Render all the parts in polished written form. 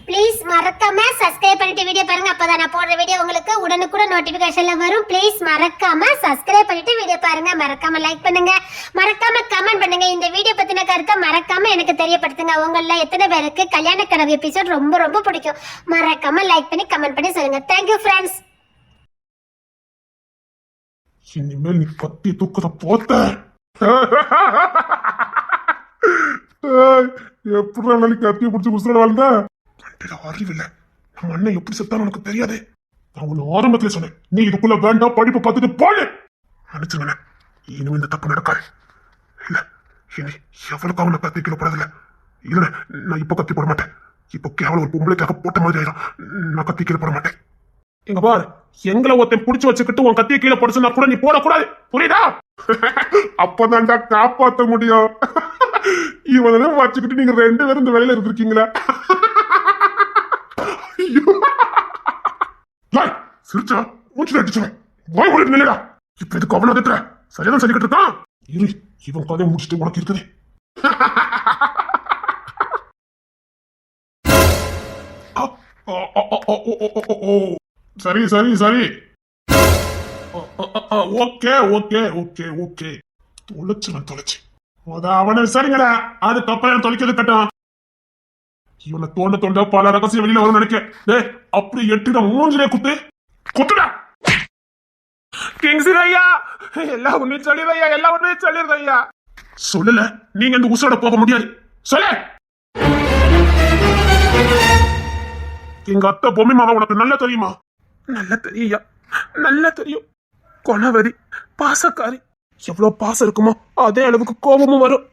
Please மறக்காம subscribe பண்ணிட்டு video பாருங்க. அப்பதான் நான் போடுற வீடியோ உங்களுக்கு உடனுக்குடன் நோட்டிபிகேஷன்ல வரும். ப்ளீஸ் மறக்காம சப்ஸ்கிரைப் பண்ணிட்டு வீடியோ பாருங்க. மறக்காம லைக் பண்ணுங்க, மறக்காம கமெண்ட் பண்ணுங்க. இந்த வீடியோ பத்தின கருத்தை மறக்காம எனக்கு தெரியப்படுத்துங்க. உங்கள எத்தனை பேருக்கு கல்யாண கனவு எபிசோட் ரொம்ப ரொம்ப பிடிக்கும்? மறக்காம லைக் பண்ணி கமெண்ட் பண்ணி சொல்லுங்க. Thank you friends. இனிமேல் நீ கத்தி தூக்கத போத்த எப்படி நீ கத்திய பிடிச்சி உசுர வாழ்ந்த அறிவில்ல. நம்ம அண்ணன் எப்படி செத்தான்னு உனக்கு தெரியாது. நான் உன்னை ஆரம்பத்துல சொன்னேன், நீ இதுக்குள்ள வேண்டாம், படிப்பு பார்த்துட்டு போடு அனுச்சுங்க. இனிமே இந்த தப்பு நடக்காது. இல்ல இனி எவ்வளவுக்கு அவனை கத்தி கீழே போறதில்ல. இல்ல நான் இப்ப கத்தி போட மாட்டேன். இப்ப கேவலம் ஒரு பொம்பளைக்காக போட்ட மாதிரி ஆயிடும். நான் கத்தி கீழே போட மாட்டேன். எங்க பாரு, எங்களை ஒருத்தன் புடிச்சு வச்சுக்கிட்டு உன் கத்திய கீழே போடுச்சுன்னா கூட நீ போடக்கூடாது, புரியுதா? அப்பதான்டா காப்பாத்த முடியும். இவனெல்லாம் வச்சுக்கிட்டு நீங்க 2 பேரும் இந்த வேலையில இருந்திருக்கீங்களா? சிரிச்சா மூச்சு அடிச்சுவேன். வாய் மூடிட்டு நில்லடா. இப்ப இதுக்கு அவ்வளவு எத்துற சரியாதான் சொல்லிக்கிட்டு இருக்கான். இரு, இவன் கதையை முடிச்சுட்டு உனக்கு இருக்குது. சரி சரி சரி, ஓகே ஓகே ஓகே ஓகே. தொலைச்சு அவனை சரிங்கடா. அதுக்கப்புறம் தொலைக்கிறது கட்டும். இவனை தோண்ட பல ரகசியம் வெளியில வரும் நினைக்க. அப்படி எட்டுடா மூஞ்சிலே குத்து குத்துடா. கிங்ஸின் ஐயா, எல்லா உண்மையும் சொல்லிடுறையா, எல்லா உண்மையும் சொல்லிடுறையா. சொல்லல நீங்க இந்த உசோட போக முடியாது. சொல்ல. எங்க அத்தை பொம்மி மாமா உனக்கு நல்லா தெரியுமா? நல்லா தெரியா, நல்லா தெரியும். கொணவதி, பாசக்காரி. எவ்வளவு பாசம் இருக்குமோ அதே அளவுக்கு கோபமும் வரும்.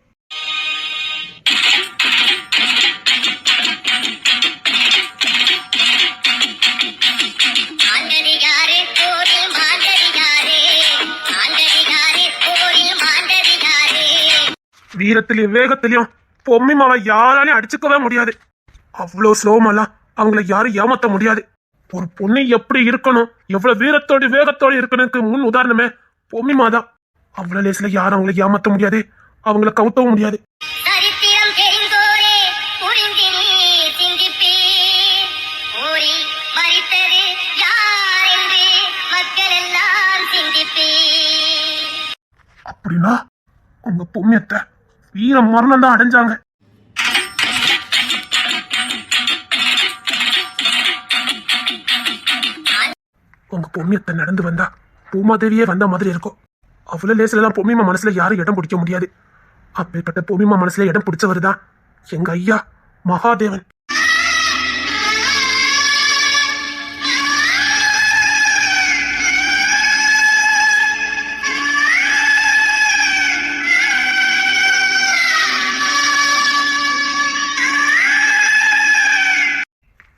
வீரத்திலையும் வேகத்திலையும் பொம்மி மாவை யாராலையும் அடிச்சுக்கவே முடியாது. அவ்வளவு ஸ்லோமெல்லாம் அவங்கள யாரும் ஏமாத்த முடியாது. ஒரு பொண்ணு எப்படி இருக்கணும், எவ்வளவு வீரத்தோடு வேகத்தோடு இருக்கணும்க்கு முன் உதாரணமே பொம்மி மாதான். அவ்வளவு லேசில யாரும் அவங்களை ஏமாத்த முடியாது, அவங்கள கவுத்தவும் முடியாது. அப்படின்னா உங்க பொம்மியத்தை வீர மரணம் தான் அடைஞ்சாங்க. உங்க பொம்மியத்தை நடந்து வந்தா பூமாதேவியே வந்த மாதிரி இருக்கும். அவ்வளவு லேசில தான் பொம்மிமா மனசுல யாரும் இடம் பிடிக்க முடியாது. அப்பேற்பட்ட பொம்மிமா மனசுல இடம் பிடிச்சவருதான் எங்க ஐயா மகாதேவன்.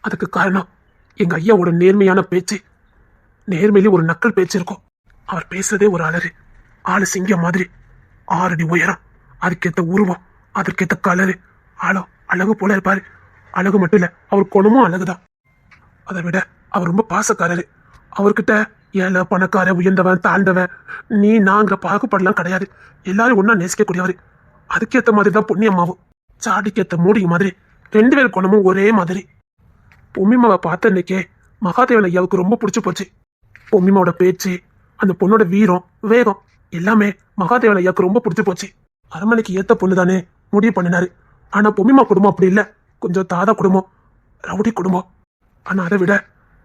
அதுக்கு காரணம் எங்க ஐயாவோட நேர்மையான பேச்சு. நேர்மையிலே ஒரு நக்கல் பேச்சு இருக்கும். அவர் பேசுறதே ஒரு அலறு. ஆளு சிங்கம் மாதிரி, 6 அடி உயரம், அதுக்கேத்த உருவம், அதற்கேத்த கலரு, அழகு போல இருப்பாரு. அழகு மட்டும் இல்ல, அவர் குணமும் அழகுதான். அதை விட அவர் ரொம்ப பாசக்காரரு. அவர்கிட்ட ஏழை பணக்கார, உயர்ந்தவன் தாழ்ந்தவன், நீ நாங்கிற பாகுபாடெல்லாம் கிடையாது. எல்லாரும் ஒன்னா நேசிக்கக்கூடியவரு. அதுக்கேத்த மாதிரி தான் பொன்னியம்மாவும். சாடிக்கேத்த மூடிய மாதிரி 2 பேர் குணமும் ஒரே மாதிரி. பொம்மிமாவை பார்த்த அன்னைக்கே மகாதேவன் ஐயாவுக்கு ரொம்ப பிடிச்சு போச்சு. பொம்மிமாவோட பேச்சு, அந்த பொண்ணோட வீரம் வேகம் எல்லாமே மகாதேவன் ஐயாவுக்கு ரொம்ப பிடிச்சு போச்சு. அரண்மனைக்கு ஏத்த பொண்ணு தானே முடிவு பண்ணினாரு. ஆனா பொம்மிமா குடும்பம் அப்படி இல்ல, கொஞ்சம் தாதா குடும்பம், ரவுடி குடும்பம். ஆனா அதை விட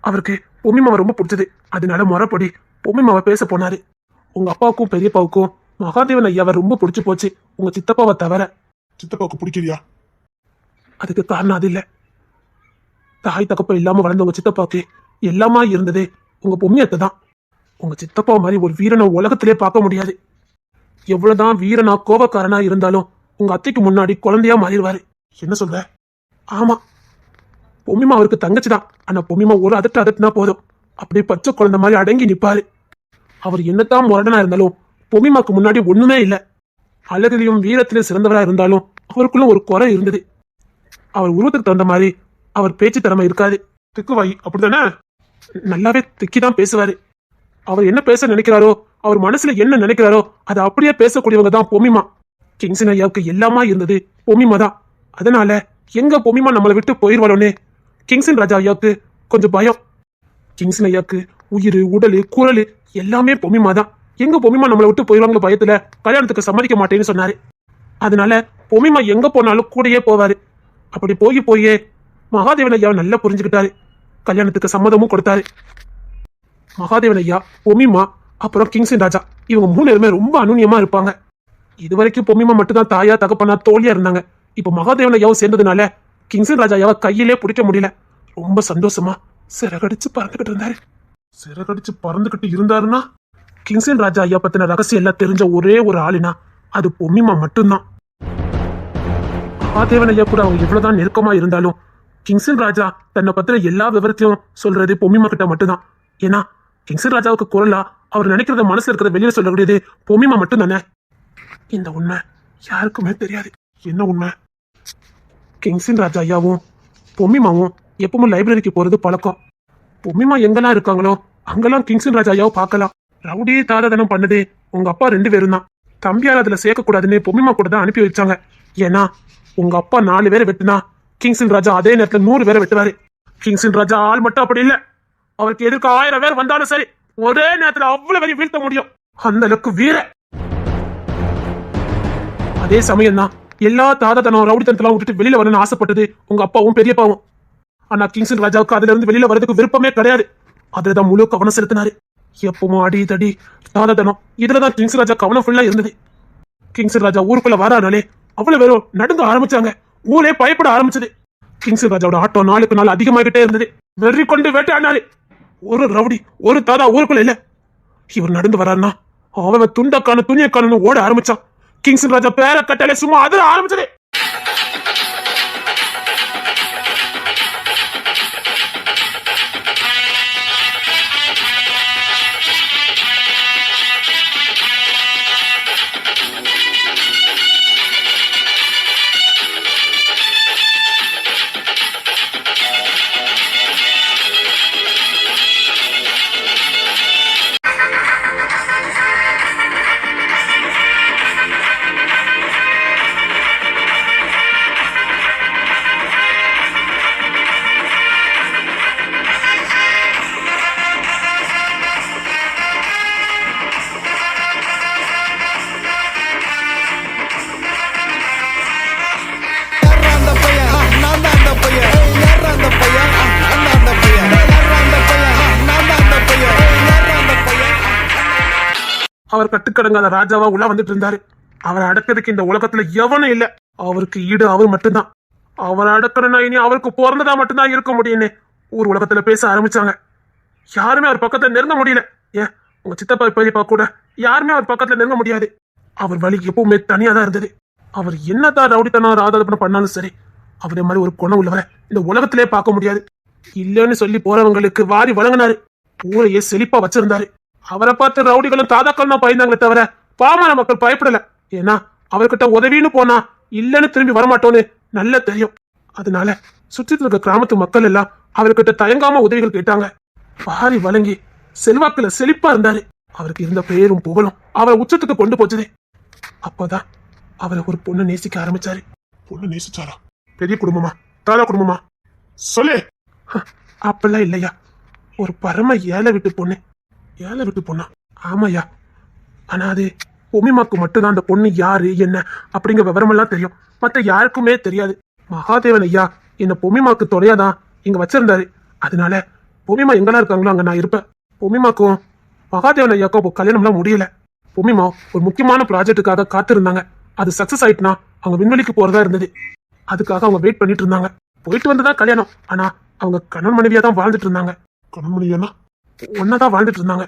அவருக்கு பொம்மிமாவை ரொம்ப பிடிச்சது. அதனால முறைப்படி பொம்மிமாவை பேச போனாரு. உங்க அப்பாவுக்கும் பெரியப்பாவுக்கும் மகாதேவன் ஐயாவை ரொம்ப பிடிச்சு போச்சு, உங்க சித்தப்பாவை தவிர. சித்தப்பாவுக்கு பிடிக்கலையா? அதுக்கு காரணம் அது இல்ல. தாய் தகப்ப இல்லாம வளர்ந்த உங்க சித்தப்பாவுக்கு எல்லாமா இருந்தது உங்க பொம்மியத்தை தான். உங்க சித்தப்பா மாதிரி ஒரு வீரனை உலகத்திலே பார்க்க முடியாது. எவ்வளவுதான் வீரனா கோபக்காரனா இருந்தாலும் உங்க அத்தைக்கு முன்னாடி குழந்தையா மாறிடுவாரு. என்ன சொல்ற? ஆமா, பொம்மிமா அவருக்கு தங்கச்சிதான். ஆனா பொம்மிமா ஒரு அதட்டுனா போதும், அப்படியே பச்சை குழந்தை மாதிரி அடங்கி நிப்பாரு. அவர் என்னத்தான் முரடனா இருந்தாலும் பொம்மிமாக்கு முன்னாடி ஒண்ணுமே இல்ல. அழகிலையும் வீரத்திலையும் சிறந்தவரா இருந்தாலும் அவருக்குள்ள ஒரு குறை இருந்தது. அவர் உருவத்துக்கு தகுந்த மாதிரி அவர் பேச்சு திறமை இருக்காது. திக்குவாய் அப்படித்தானே? நல்லாவே திக்கிதான் பேசுவாரு. அவர் என்ன பேச நினைக்கிறாரோ, அவர் மனசுல என்ன நினைக்கிறாரோ அதை அப்படியே பேசக்கூடியவங்க தான் பொம்மிமா. கிங்ஸன் ஐயாவுக்கு எல்லாமா இருந்தது பொம்மிமா தான். அதனால எங்க பொம்மிமா நம்மளை விட்டு போயிருவாளோன்னு கிங்ஸன் ராஜா ஐயாவுக்கு கொஞ்சம் பயம். கிங்ஸன் ஐயாவுக்கு உயிர், உடல், குரல் எல்லாமே பொம்மிமா தான். எங்க பொம்மிமா நம்மளை விட்டு போயிடுவாங்க பயத்துல கல்யாணத்துக்கு சம்மதிக்க மாட்டேன்னு சொன்னாரு. அதனால பொம்மிமா எங்க போனாலும் கூடயே போவாரு. அப்படி போயே மகாதேவன் ஐயாவை நல்லா புரிஞ்சுக்கிட்டாரு. கல்யாணத்துக்கு சம்மதமும் கொடுத்தாரு. மகாதேவன் ஐயா, பொம்மிமா, அப்புறம் கிங்ஸன் ராஜா இவங்க 3 பேருமே ரொம்ப அனுநியமா இருப்பாங்க. இதுவரைக்கும் பொம்மிமா மட்டும்தான் தாயா தகப்பனா தோழியா இருந்தாங்க. இப்ப மகாதேவன் ஐயாவும் சேர்ந்ததுனால கிங்ஸன் ராஜா ஐயாவை கையிலே பிடிக்க முடியல. ரொம்ப சந்தோஷமா சிறகடிச்சு பறந்துகிட்டு இருந்தாரு. சிறகடிச்சு பறந்துகிட்டு இருந்தாருன்னா கிங்ஸன் ராஜா ஐயா பத்தின ரகசியம் எல்லாம் தெரிஞ்ச ஒரே ஒரு ஆளுனா அது பொம்மிமா மட்டும்தான். மகாதேவன் ஐயா கூட அவங்க எவ்வளவுதான் நெருக்கமா இருந்தாலும் கிங்ஸன் ராஜா தன்னை பத்தின எல்லா விவரத்தையும் சொல்றது பொம்மிமா கிட்ட மட்டும்தான். ஏன்னா கிங்ஸன் ராஜாவுக்கு குரலா அவர் நினைக்கிறத மனசுல இருக்கிறத வெளியில சொல்லக்கூடியது பொம்மிமா மட்டும் தானே. இந்த உண்மை யாருக்குமே தெரியாது. என்ன உண்மை? கிங்ஸன் ராஜா ஐயாவும் பொம்மிமாவும் எப்பவும் லைப்ரரிக்கு போறது பழக்கம். பொம்மிமா எங்கெல்லாம் இருக்காங்களோ அங்கெல்லாம் கிங்ஸன் ராஜா ஐயாவை பார்க்கலாம். ரவுடி தாதாதனம் பண்ணது உங்க அப்பா 2 பேரும் தான். தம்பியால் அதுல சேர்க்கக்கூடாதுன்னு பொம்மிமா கூட தான் அனுப்பி வச்சாங்க. ஏன்னா உங்க அப்பா 4 பேரை வெட்டுனா கிங்ஸன் ராஜா அதே நேரத்துல 100 பேரை வெட்டுவாரு. கிங்ஸன் ராஜா ஆள் மட்டும் அப்படி இல்ல. அவருக்கு எதிர்க்க 1000 பேர் வந்தாலும் சரி ஒரே நேரத்துல அவ்வளவு பேரையும் வீழ்த்த முடியும். அந்த அளவுக்கு வீர. அதே சமயம் தான் எல்லா தாதாதனம் ரவுடித்தனத்தெல்லாம் விட்டுட்டு வெளியில வரணும்னு ஆசைப்பட்டது உங்க அப்பாவும் பெரியப்பாவும். ஆனா கிங்ஸன் ராஜாவுக்கு அதுல இருந்து வெளியில வரதுக்கு விருப்பமே கிடையாது. அதுலதான் முழு கவனம் செலுத்தினாரு. எப்பவும் அடி தடி தாதாதனம் இதுலதான் கிங்ஸன் ராஜா கவனம் ஃபுல்லா இருந்தது. கிங்ஸன் ராஜா ஊருக்குள்ள வரானாலே அவ்வளவு பேரும் நடுங்க ஆரம்பிச்சாங்க. ஊரே பயப்பட ஆரம்பிச்சது. கிங்ஸன் ராஜாவோட ஆட்டம் நாளுக்கு நாள் அதிகமாகிட்டே இருந்தது. வெறி கொண்டு வேட்டையாடினாரு. ஒரு ரவுடி ஒரு தாதா ஊருக்குள்ள இல்ல. இவர் நடந்து வராருன்னா அவன் துண்டக்கான துணியக்கானு ஓட ஆரம்பிச்சான். கிங்ஸன் ராஜா பேர கட்டாலே சும்மா அதிர ஆரம்பிச்சது. அவர் கட்டுக்கடங்காத ராஜாவா உள்ள வந்துட்டு இருந்தாரு. அவரை அடக்கிறதுக்கு இந்த உலகத்துல எவனும் இல்ல. அவருக்கு ஈடு அவர் மட்டும்தான். அவரை அடக்கணும்னா இனி அவருக்கு பிறந்ததா மட்டும்தான் இருக்க முடியும்னு ஊர் உலகத்துல பேச ஆரம்பிச்சாங்க. யாருமே அவர் பக்கத்துல நெருங்க முடியல. ஏன் உங்க சித்தப்பா பெரியப்பா கூட யாருமே அவர் பக்கத்துல நெருங்க முடியாது. அவர் வழி எப்பவுமே தனியா தான் இருந்தது. அவர் என்னதான் ரவுடித்தனம் ராதாதனம் பண்ணாலும் சரி அவரே மாதிரி ஒரு குணம் உள்ளவரை இந்த உலகத்திலே பார்க்க முடியாது. இல்லன்னு சொல்லி போறவங்களுக்கு வாரி வழங்கினாரு. ஊரையே செழிப்பா வச்சிருந்தாரு. அவரை பார்த்து ரவுடிகளும் தாதாக்களும் தான் பயந்தாங்களே தவிர பாமர மக்கள் பயப்படல. ஏன்னா அவர்கிட்ட உதவின்னு போனா இல்லன்னு திரும்பி வரமாட்டோன்னு நல்லா தெரியும். அதனால சுற்றி இருக்க கிராமத்து மக்கள் எல்லாம் அவர்கிட்ட தயங்காம உதவிகள் கேட்டாங்க. பாரி வழங்கி செல்வாக்குல செழிப்பா இருந்தாரு. அவருக்கு இருந்த பெயரும் புகழும் அவரை உச்சத்துக்கு கொண்டு போச்சது. அப்பதான் அவரை ஒரு பொண்ணு நேசிக்க ஆரம்பிச்சாரு. பொண்ணு நேசிச்சாரா? பெரிய குடும்பமா தாதா குடும்பமா? சொல்லு. அப்பெல்லாம் இல்லையா, ஒரு பரம ஏழை விட்டு பொண்ணு. ஏழை விட்டு பொண்ணா? ஆமாயா. ஆனா அது பொம்மிமாக்கு மட்டும்தான் அந்த பொண்ணு யாரு என்ன அப்படிங்கிற விவரமெல்லாம் தெரியும். மத்த யாருக்குமே தெரியாது. மகாதேவன் ஐயா என்ன பொம்மிமாக்கு துணையாதான் இங்க வச்சிருந்தாரு. அதனால பொம்மிமா எங்கெல்லாம் இருக்காங்களோ அங்க நான் இருப்பேன். பொம்மிமாக்கும் மகாதேவன் ஐயாக்கும் கல்யாணம்லாம் முடியல. பொம்மிமா ஒரு முக்கியமான ப்ராஜெக்டுக்காக காத்திருந்தாங்க. அது சக்சஸ் ஆயிட்டுனா அவங்க விண்வெளிக்கு போறதா இருந்தது. அதுக்காக அவங்க வெயிட் பண்ணிட்டு இருந்தாங்க. போயிட்டு வந்துதான் கல்யாணம். ஆனா அவங்க கணவன் மனைவியா தான் வாழ்ந்துட்டு இருந்தாங்க. கணவன் மனைவியா ஒன்னாதான் வாழ்ந்துட்டு இருந்தாங்க.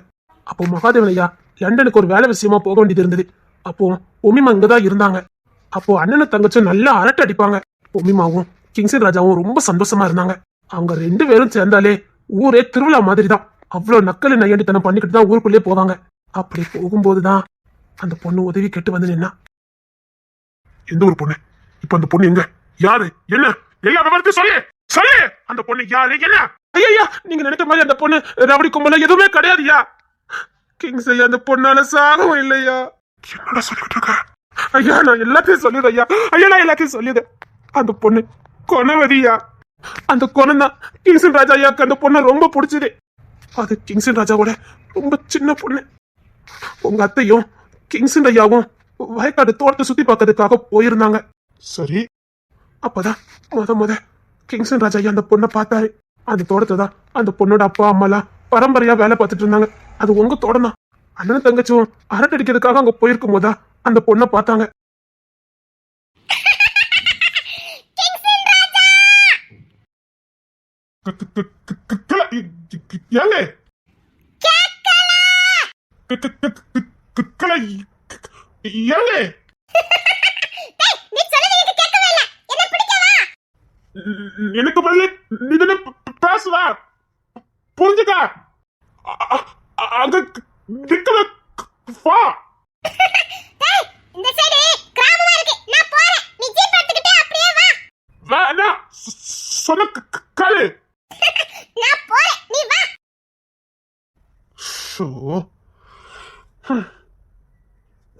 அப்போ மகாதேவன் ஐயா லண்டனுக்கு ஒரு வேலை விஷயமா போக வேண்டியது இருந்தது. அப்போ பொம்மிமா இங்கதான் இருந்தாங்க. அப்போ அண்ணனும் தங்கச்சும் நல்லா அரட்டை அடிப்பாங்க. பொம்மிமாவும் கிங்ஸன் ராஜாவும் ரொம்ப சந்தோஷமா இருந்தாங்க. அவங்க 2 பேரும் சேர்ந்தாலே ஊரே திருவிழா மாதிரி தான். அவ்வளவு நக்கல் நையண்டித்தனம் பண்ணிக்கிட்டு தான் ஊருக்குள்ளே போவாங்க. அப்படி போகும்போதுதான் அந்த பொண்ணு உதவி கேட்டு வந்து நின்னா. எந்த ஒரு பொண்ணு? இப்ப அந்த பொண்ணு எங்க, யாரு, என்ன, எல்லா விவரத்தையும் சொல்லு சொல்லு. அந்த பொண்ணு யாரு என்ன? ஐயா நீங்க நினைக்கிற மாதிரி அந்த பொண்ணு ரவுடி கும்பல எதுவுமே கிடையாதுயா. கிங்ஸ் ஐயா அந்த பொண்ணால சாகவும் இல்லையா. என்னடா சொல்லிட்டு இருக்க? ஐயா நான் எல்லாத்தையும் சொல்லிடு. ஐயா நான் எல்லாத்தையும் சொல்லிடு. அந்த பொண்ணு கொணவதியா. அந்த குணம் தான் கிங்சன் ராஜா ஐயாக்கு அந்த பொண்ணை ரொம்ப பிடிச்சது. அது கிங்சன் ராஜாவோட ரொம்ப சின்ன பொண்ணு. உங்க அத்தையும் கிங்சன் ஐயாவும் வயக்காடு தோட்டத்தை சுத்தி பார்க்கறதுக்காக போயிருந்தாங்க. சரி, அப்பதான் முத கிங்சன் ராஜா ஐயா அந்த பொண்ணை பார்த்தாரு. அந்த தோட்டத்தை தான் அந்த பொண்ணோட அப்பா அம்மாலாம் பரம்பரையா வேலை பார்த்துட்டு இருந்தாங்க. அது உங்க தோட்டம் தான். அண்ணன் தங்கச்சும் அரட்டை அடிக்கிறதுக்காக அங்க போயிருக்கும் போதா அந்த பொண்ணை பார்த்தாங்க. ஏங்க ஏங்க எனக்கு பதில் நீ தானே பேசுவ, புரிஞ்சுக்க. அங்க நிக்கல வா. இந்த சைடு கிராமமா இருக்கு, நான் போறேன். நீ ஜீப் எடுத்துக்கிட்டே அப்படியே வா. வேணா சொன்ன காலு. நான் போறேன், நீ வா. ஷோ,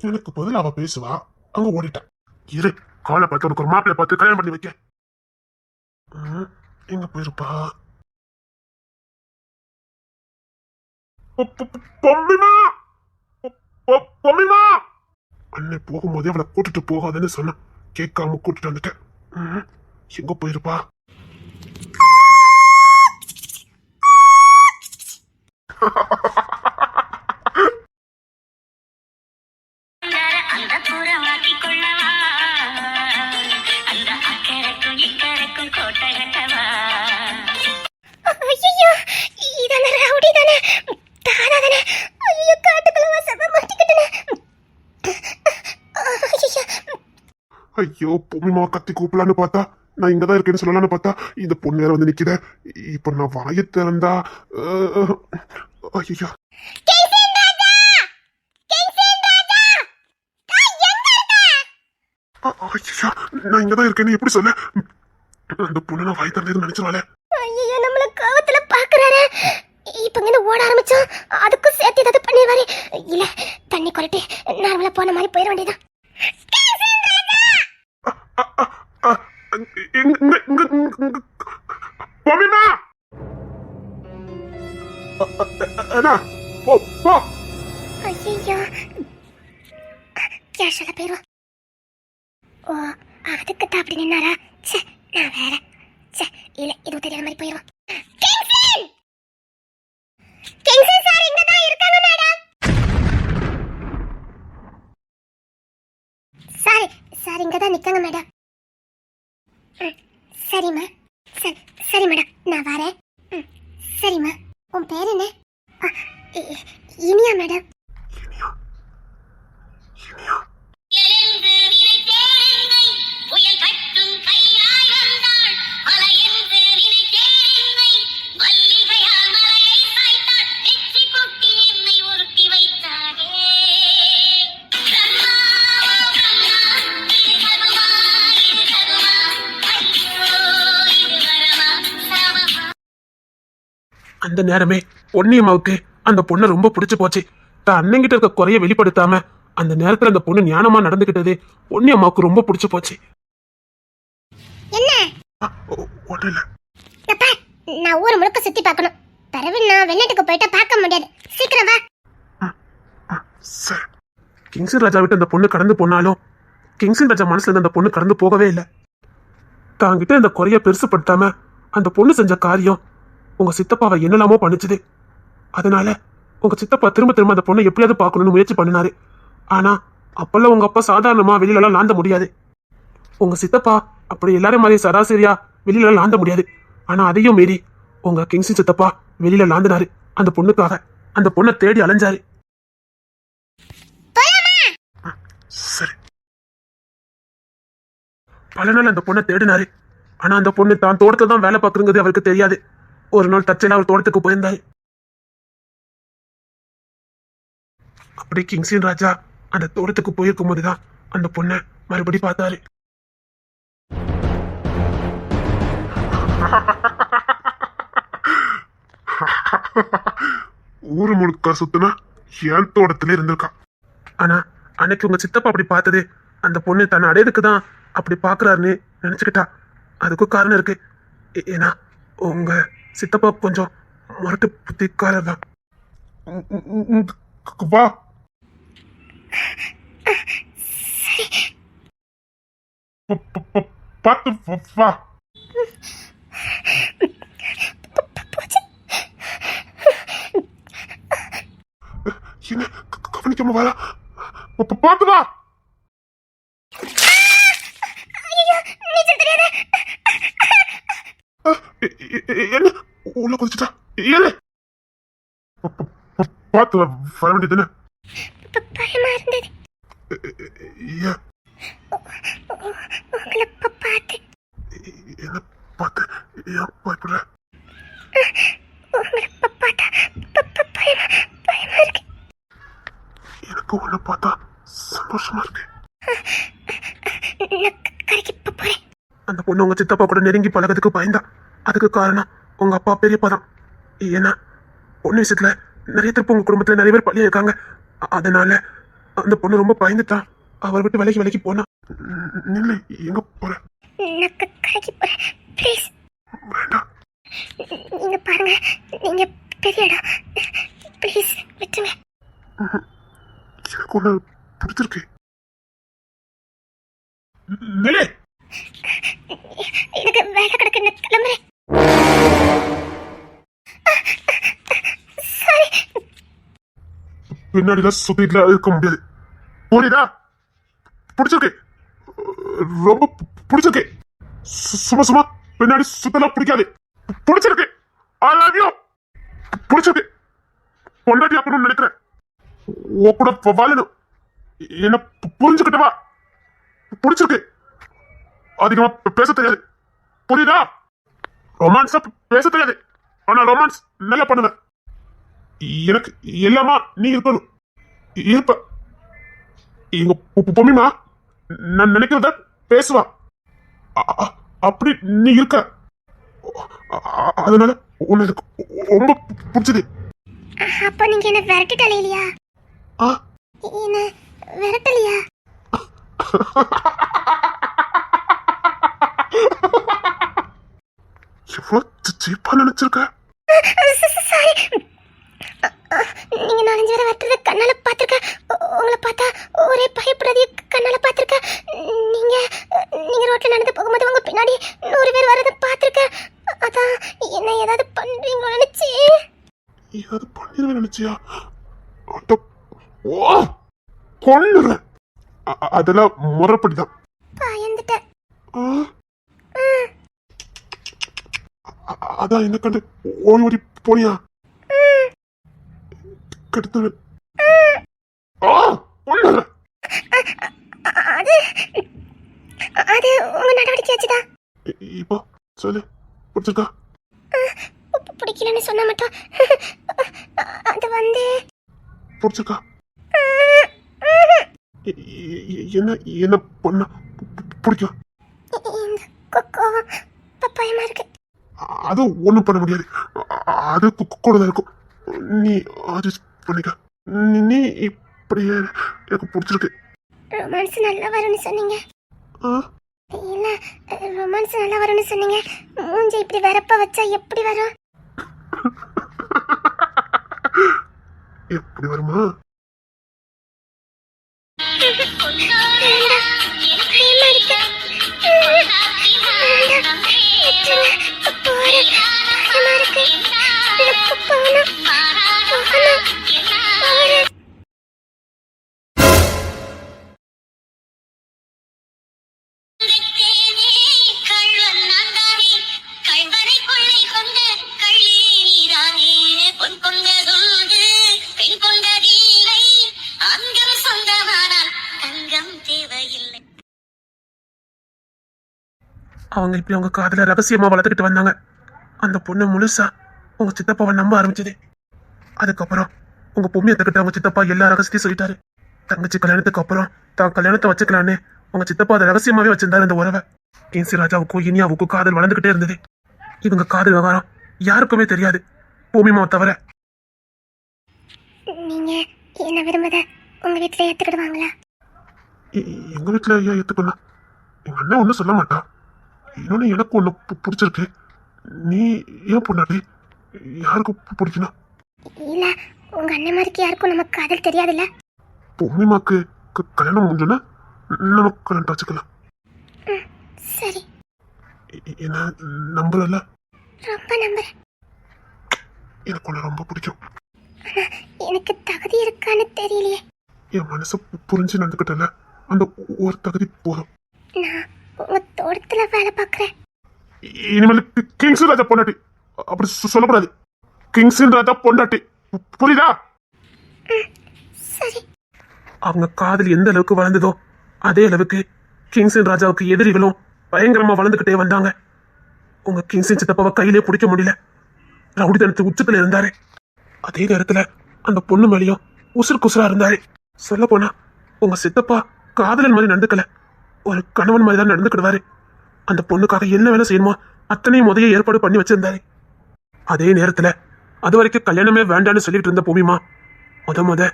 எனக்கு பதில் அவ பேசுவா, அங்க ஓடிட்டேன். இரு, காலை பார்த்து உனக்கு ஒரு மாப்பிள்ளை பார்த்து கல்யாணம் பண்ணி வைக்க. எங்க போயிருப்பா? பொம்மிமா, பொம்மிமா. அண்ணன் போகும்போதே அவளை கூட்டிட்டு போகாதுன்னு சொன்ன, கேட்காம கூட்டிட்டு வந்துட்டேன். எங்க போயிருப்பா? ஐயோ, பொம்மிமா கத்தி கூப்பிடலான்னு பார்த்தா, நான் இங்கதான் இருக்கேன்னு சொல்லலான்னு பார்த்தா இந்த பொண்ணு வேற வந்து நிக்கிற. இப்ப நான் வாயை திறந்தா ஐயோ, நான் இங்கதான் இருக்கேன்னு எப்படி சொல்ல? அந்த பொண்ணு நான் வாய் திறந்தது நினைச்சாலே. ஐயோ, நம்மள கோவத்துல பாக்குறாரு. இப்ப இங்க ஓட ஆரம்பிச்சோம், அதுக்கும் சேர்த்து ஏதாவது பண்ணிடுவாரு. இல்ல, தண்ணி கொரட்டு நார்மலா போன மாதிரி போயிட வேண்டியதான். பொம்மிமா, போ. ஐயோ, கேஷல போயிரும். ஓ, அதுக்கு தான் அப்படி நின்னாரா? சே, நான் வேற. சே, இல்ல, இது தெரியாத மாதிரி போயிரும். கிங்சன் சார் இங்க தான் இருக்காங்க மேடம். சார் இங்க தான் நிக்காங்க மேடம். சரிம்மா. சரி மேடம், நான் வரேன். சரிம்மா. உன் பேர் என்ன? இனியா மேடம். இனியா. அந்த நேரமே பொன்னியம்மாவுக்கு அந்த பொண்ணை ரொம்ப பிடிச்சு போச்சு. தான் அண்ணங்கிட்ட இருக்க குறைய வெளிப்படுத்தாம அந்த நேரத்துல அந்த பொண்ணு ஞானமா நடந்துகிட்டது பொன்னியம்மாவுக்கு ரொம்ப பிடிச்சு போச்சு. என்ன? ஒண்ணும் இல்ல. அப்பா, நான் ஊர் முழுக்க சுத்தி பார்க்கணும். பிறகு நான் வெளிநாட்டுக்கு போயிட்டா பார்க்க முடியாது. சீக்கிரம் வா. சரி. கிங்சன் ராஜா விட்டு அந்த பொண்ணு கடந்து போனாலும் கிங்சன் ராஜா மனசுல இருந்து அந்த பொண்ணு கடந்து போகவே இல்லை. தாங்கிட்ட இந்த குறைய பெருசுப்படுத்தாம அந்த பொண்ணு செஞ்ச காரியம் உங்க சித்தப்பாவை என்னெல்லாமோ பண்ணிச்சுது. அதனால உங்க சித்தப்பா திரும்ப அந்த பொண்ணை எப்படியாவது பார்க்கணும்னு முயற்சி பண்ணினாரு. ஆனா அப்பெல்லாம் உங்க அப்பா சாதாரணமா வெளியிலலாம் லாந்த முடியாது. உங்க சித்தப்பா அப்படி எல்லாரும் மாதிரி சராசரியா வெளியில லாந்த முடியாது. ஆனா அதையும் மீறி உங்க கிங்சன் சித்தப்பா வெளியில லாந்தினாரு. அந்த பொண்ணுக்காக அந்த பொண்ணை தேடி அலைஞ்சாரு. சரி, பல நாள் அந்த பொண்ணை தேடினாரு. ஆனா அந்த பொண்ணு தான் தோட்டத்துல தான் வேலை பார்க்குறது அவருக்கு தெரியாது. ஒரு நாள் தச்சையில அவர் தோட்டத்துக்கு போயிருந்தாரு. அப்படி கிங்சன் ராஜா அந்த தோட்டத்துக்கு போயிருக்கும் போதுதான் அந்த பொண்ணை மறுபடி பார்த்தாரு. ஊரு முழுக்க சுத்தினா என் தோட்டத்துல இருந்திருக்கா. ஆனா அன்னைக்கு உங்க சித்தப்பா அப்படி பார்த்தது அந்த பொண்ணு தன்னை அடையதுக்கு தான் அப்படி பாக்குறாருன்னு நினைச்சுக்கிட்டா. அதுக்கும் காரணம் இருக்கு. ஏன்னா உங்க சித்தப்பா கொஞ்சம் முரட்டு புத்திக்காரர் தான். வா. பார்த்து வா. என்ன கவனிக்காம வரா? பார்த்து வா. என்ன உள்ள குதிச்சுட்டா? ஏழு பார்த்து வர வேண்டியதுன்னு பயமா இருந்தது. ஏன் உங்களை பார்த்து என்ன பார்த்து ஏன் பயப்படுற? உங்களை பார்த்தா பயமா இருக்கு. எனக்கு உன்னை பார்த்தா சந்தோஷமா இருக்கு. நான் கரைக்கு போறேன். அந்த பொண்ணு உங்க சித்தப்பா கூட நெருங்கி பழகிறதுக்கு பயந்தா. அதுக்கு காரணம் உங்க அப்பா பெரியப்பா தான். ஏன்னா பொண்ணு விஷயத்துல நிறைய திருப்ப உங்க குடும்பத்துல நிறைய பேர் பழியா இருக்காங்க. அதனால அந்த பொண்ணு ரொம்ப பயந்துட்டான். அவர் விட்டு விலைக்கு போனா. நில்லு, எங்க போற? நான் கரைக்கு போறேன். ப்ளீஸ் வேண்டாம். நீங்க பாருங்க, நீங்க பெரிய இடம். ப்ளீஸ் விட்டுங்க. எனக்கு ஒண்ணு பிடிச்சிருக்கு. நில்லு. எனக்கு வேலை கிடக்கு, நான் கிளம்புறேன். சாரி. பின்னாடிலாம் சுத்திட்டுல இருக்க முடியாது. புரியுதா? பிடிச்சிருக்கு, ரொம்ப பிடிச்சிருக்கு. சும்மா பின்னாடி சுத்தலாம் பிடிக்காது. பிடிச்சிருக்கு. I love you. பிடிச்சிருக்கு. பொண்டாட்டி அப்படின்னு நினைக்கிறேன். உன் கூட வாழணும். என்ன புரிஞ்சுக்கிட்டவா? பிடிச்சிருக்கு. அதிகமா பேச தெரியாது. புரியுதா? ரொமான்ஸா பேச தெரியாது. ஆனா ரொமான்ஸ் நல்லா பண்ணுவேன். எனக்கு எல்லாமா நீ இருக்கணும். இருப்ப. எங்க பொம்மிமா நான் நினைக்கிறத பேசுவா. அப்படி நீ இருக்க. அதனால உன்னை எனக்கு ரொம்ப பிடிச்சது. அப்ப நீங்க என்ன விரட்டிட்டாலே இல்லையா? என்ன விரட்டலையா? எவ்வளவு சீப்பா நினைச்சிருக்க. சாரி. நீங்க 4-5 பேரை வெட்டுறத கண்ணால பாத்திருக்கேன். உங்களை பார்த்தா ஒரே பயப்படுறதையே கண்ணால பாத்திருக்கேன். நீங்க ரோட்ல நடந்து போகும்போது உங்க பின்னாடி 100 பேர் வரத பாத்திருக்கேன். அதான் என்ன ஏதாவது பண்றீங்களோ நினைச்சு. ஏதாவது பண்ணிடுவேன் நினைச்சியா? கொள்ளுறேன். அதெல்லாம் முறைப்படிதான். பயந்துட்டேன். அதான் என்ன கண்டு ஓடி போனியா? கெடுத்தவன். அது உங்க நடவடிக்கை வச்சுதான். இப்போ சொல்லு, பிடிச்சிருக்கா? பிடிக்கலன்னு சொன்ன மட்டும் அது வந்து பிடிச்சிருக்கா? என்ன என்ன பண்ண பிடிக்கும்? இந்த கோவம் பயமா இருக்கு. அது ஒண்ணும் பண்ண முடியாது. அது கூட தான் இருக்கும். நீ அட்ஜஸ்ட் பண்ணிக்க. நீ இப்படியே எனக்கு பிடிச்சிருக்கு. ரொமான்ஸ் நல்லா வரும்னு சொன்னீங்க. இல்ல, ரொமான்ஸ் நல்லா வரும்னு சொன்னீங்க. மூஞ்சி இப்படி வரப்ப வச்சா எப்படி வரும்? எப்படி வருமா? அவங்க இப்படி அவங்க காதல ரகசியமா வளர்த்துக்கிட்டு வந்தாங்க. அந்த பொண்ணு முழுசா உங்க சித்தப்பாவை நம்ப ஆரம்பிச்சது. அதுக்கப்புறம் உங்க பொம்மியத்துக்கிட்ட அவங்க சித்தப்பா எல்லா ரகசியத்தையும் சொல்லிட்டாரு. தங்கச்சி கல்யாணத்துக்கு அப்புறம் தான் கல்யாணத்தை வச்சுக்கலான்னு உங்க சித்தப்பா அதை ரகசியமாவே வச்சிருந்தாரு. அந்த உறவை கேசி ராஜாவுக்கும் இனியாவுக்கும் காதல் வளர்ந்துகிட்டே இருந்தது. இவங்க காதல் விவகாரம் யாருக்குமே தெரியாது, பூமிமாவை தவிர. நீங்க என்ன விரும்புத உங்க வீட்டுல ஏத்துக்கிடுவாங்களா? எங்க வீட்டுல ஏன் ஏத்துக்கணும்? எங்க அண்ணன் ஒன்னும் சொல்ல மாட்டா. இன்னொன்னு எனக்கு ஒண்ணு பிடிச்சிருக்கு. நீ ஏன் பொண்டாட்டி யாருக்கு பிடிக்கணும்? இல்ல உங்க அண்ணன் மாதிரிக்கு யாருக்கும் நம்ம காதல் தெரியாதுல்ல. பொம்மிமாக்கு கல்யாணம் முடிஞ்சோன்னா நமக்கு கல்யாணம் வச்சுக்கலாம். சரி. என்ன நம்புறல? ரொம்ப நம்புறேன். எனக்கு உன்னை ரொம்ப பிடிக்கும். எனக்கு தகுதி இருக்கான்னு தெரியலையே. என் மனசை புரிஞ்சு நடந்துக்கிட்டல, அந்த ஒரு தகுதி போதும். நான் உங்க தோட்டத்துல வேலை பார்க்கறேன். இனிமேல் கிங்ஸ் ராஜா பொண்டாட்டி அப்படி சொல்லக்கூடாது. கிங்ஸ் ராஜா பொண்டாட்டி, புரியுதா? சரி. அவங்க காதல் எந்த அளவுக்கு வளர்ந்ததோ அதே அளவுக்கு கிங்ஸின் ராஜாவுக்கு எதிரிகளும் பயங்கரமா வளர்ந்துகிட்டே வந்தாங்க. உங்க கிங்ஸின் சித்தப்பாவை கையிலே பிடிக்க முடியல. ரவுடித்தனத்து உச்சத்துல இருந்தாரு. அதே நேரத்துல அந்த பொண்ணு மேலேயும் உசுருக்குசுரா இருந்தாரு. சொல்ல போனா உங்க சித்தப்பா காதலன் மாதிரி நடந்துக்கல, ஒரு கணவன் மாதிரி தான் நடந்துக்கிடுவாரு. அந்த பொண்ணுக்காக என்ன வேலை செய்யணுமோ அத்தனையும் முதைய ஏற்பாடு பண்ணி வச்சிருந்தாரு. அதே நேரத்துல அது வரைக்கும் கல்யாணமே வேண்டான்னு சொல்லிட்டு இருந்த பூமிமா முத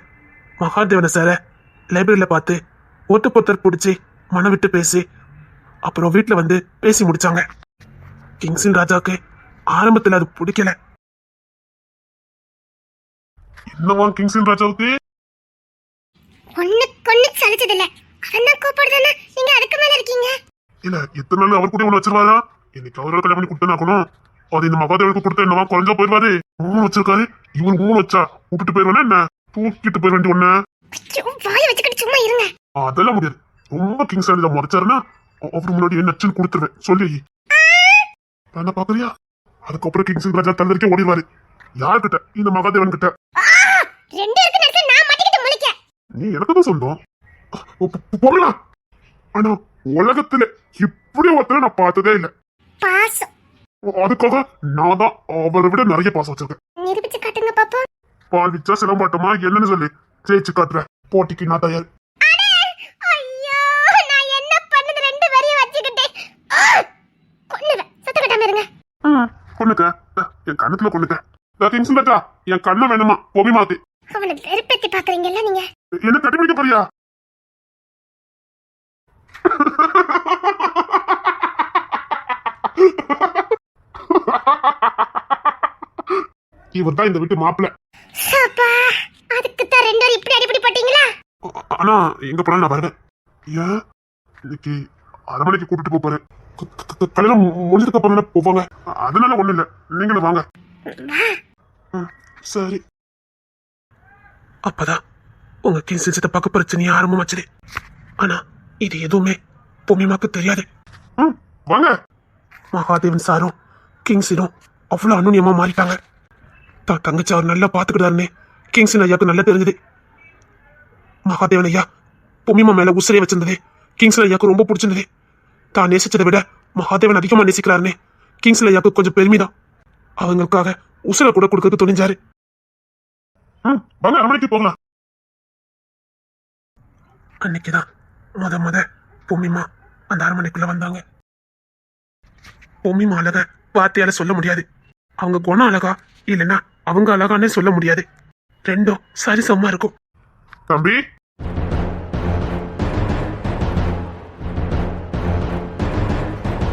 மகாதேவனை சார லைப்ரரியில பார்த்து ஒருத்தர் பிடிச்சி மனம் விட்டு பேசி அப்புறம் வீட்டுல வந்து பேசி முடிச்சாங்க. கிங்ஸின் ராஜாவுக்கு ஆரம்பத்துல அது பிடிக்கல. என்னவா கிங்ஸின் ராஜாவுக்கு ஒண்ணு சலிச்சது இல்ல. அவன் தான் கூப்பிடுதானே, நீங்க அதுக்கு மேல இருக்கீங்க. இல்ல எத்தனை நாள் அவர் கூட ஒண்ணு வச்சிருவாரா? இன்னைக்கு அவரோட கல்யாணம் பண்ணி கொடுத்தனாக்கணும். அது இந்த மகாதேவனுக்கு கொடுத்த என்னவா குறைஞ்சா போயிருவாரு. 3 வச்சிருக்காரு, இவர் 3 வச்சா விட்டுட்டு போயிருவானே என்ன? தூக்கிட்டு போயிட வேண்டிய ஒண்ணு. வாய வச்சுக்கிட்டு சும்மா இருங்க. அதெல்லாம் முடியாது. ரொம்ப கிங்ஸ் ராஜா முறைச்சாருன்னா அவர் முன்னாடி என்ன நச்சுன்னு கொடுத்துருவேன். சொல்லி என்ன பாக்குறியா? அதுக்கப்புறம் கிங்ஸ் ராஜா தலைவருக்கே ஓடிடுவாரு. யார்கிட்ட? இந்த மகாதேவன் கிட்ட. ரெண்டு இருக்கு நேரத்துல நான் மாட்டிக்கிட்டு முழிக்க. நீ எனக்கு தான் சொந்தம் போகலாம். ஆனா உலகத்துல இப்படி ஒருத்தர நான் பார்த்ததே இல்ல. பாசம். அதுக்காக நான் தான் அவரை விட நிறைய பாசம் வச்சிருக்கேன். நிரூபிச்சு காட்டுங்க பாப்போம். பால் விச்சா சிலம்பாட்டமா என்னன்னு சொல்லி ஜெயிச்சு காட்டுற. போட்டிக்கு நான் தயார். ஐயோ நான் என்ன பண்ணது? 2 வரிய வச்சுக்கிட்டேன். கொன்னுவேன். சத்தம் கட்டாம இருங்க. கொண்டுக்க, என் கண்ணத்துல கொண்டுக்க. கிங்ஸ் ராஜா என் கண்ணை வேணுமா பொவி மாத்தி. அவனை வெறுப்பேத்தி பாக்குறீங்கல்ல நீங்க. என்ன கட்டிப்பிடிக்க போறியா? இவர் தான் இந்த வீட்டு மாப்பிள்ள. அதுக்கு தான் 2 வரி இப்படி அடிப்படி போட்டீங்களா? ஆனா எங்க போனாலும் நான் வருவேன். ஏன் இன்னைக்கு அரமனைக்கு கூட்டிட்டு போறேன். கல்யாணம் முடிஞ்சதுக்கு அப்புறம் போவாங்க. அதனால ஒண்ணு இல்ல, நீங்களும் வாங்க. சரி. அப்பதான் உங்க கிங்ஸ் சித்தப்பாக்கு பிரச்சனையா ஆரம்பமாச்சு. ஆனா இது எதுவுமே பொம்மிமாக்கு தெரியாது. வாங்க. மகாதேவன் சாரும் கிங்ஸினும் அவ்வளவு அனுநியமா மாறிட்டாங்க. தான் தங்கச்சி அவர் நல்லா பாத்துக்கிட்டாருன்னு கிங்ஸின் ஐயாவுக்கு நல்லா தெரிஞ்சது. மகாதேவன் ஐயா பொம்மிமா மேல உசிரியை வச்சிருந்தது கிங்ஸ்ல ஐயாவுக்கு ரொம்ப பிடிச்சிருந்தது. தான் நேசிச்சதை விட மகாதேவன் அதிகமா நேசிக்கிறாருன்னு கிங்ஸ்ல ஐயாவுக்கு கொஞ்சம் பெருமைதான். அவங்களுக்காக உசுரை கூட கொடுக்கறதுக்கு துணிஞ்சாரு. வாங்க அரமனைக்கு போகலாம். அன்னைக்குதான் முத பொம்மிமா அந்த அரமனைக்குள்ள வந்தாங்க. பொம்மிமா அழக வார்த்தையால சொல்ல முடியாது. அவங்க குணம் அழகா இல்லைன்னா அவங்க அழகானே சொல்ல முடியாது. ரெண்டும் சரிசமமா இருக்கும். தம்பி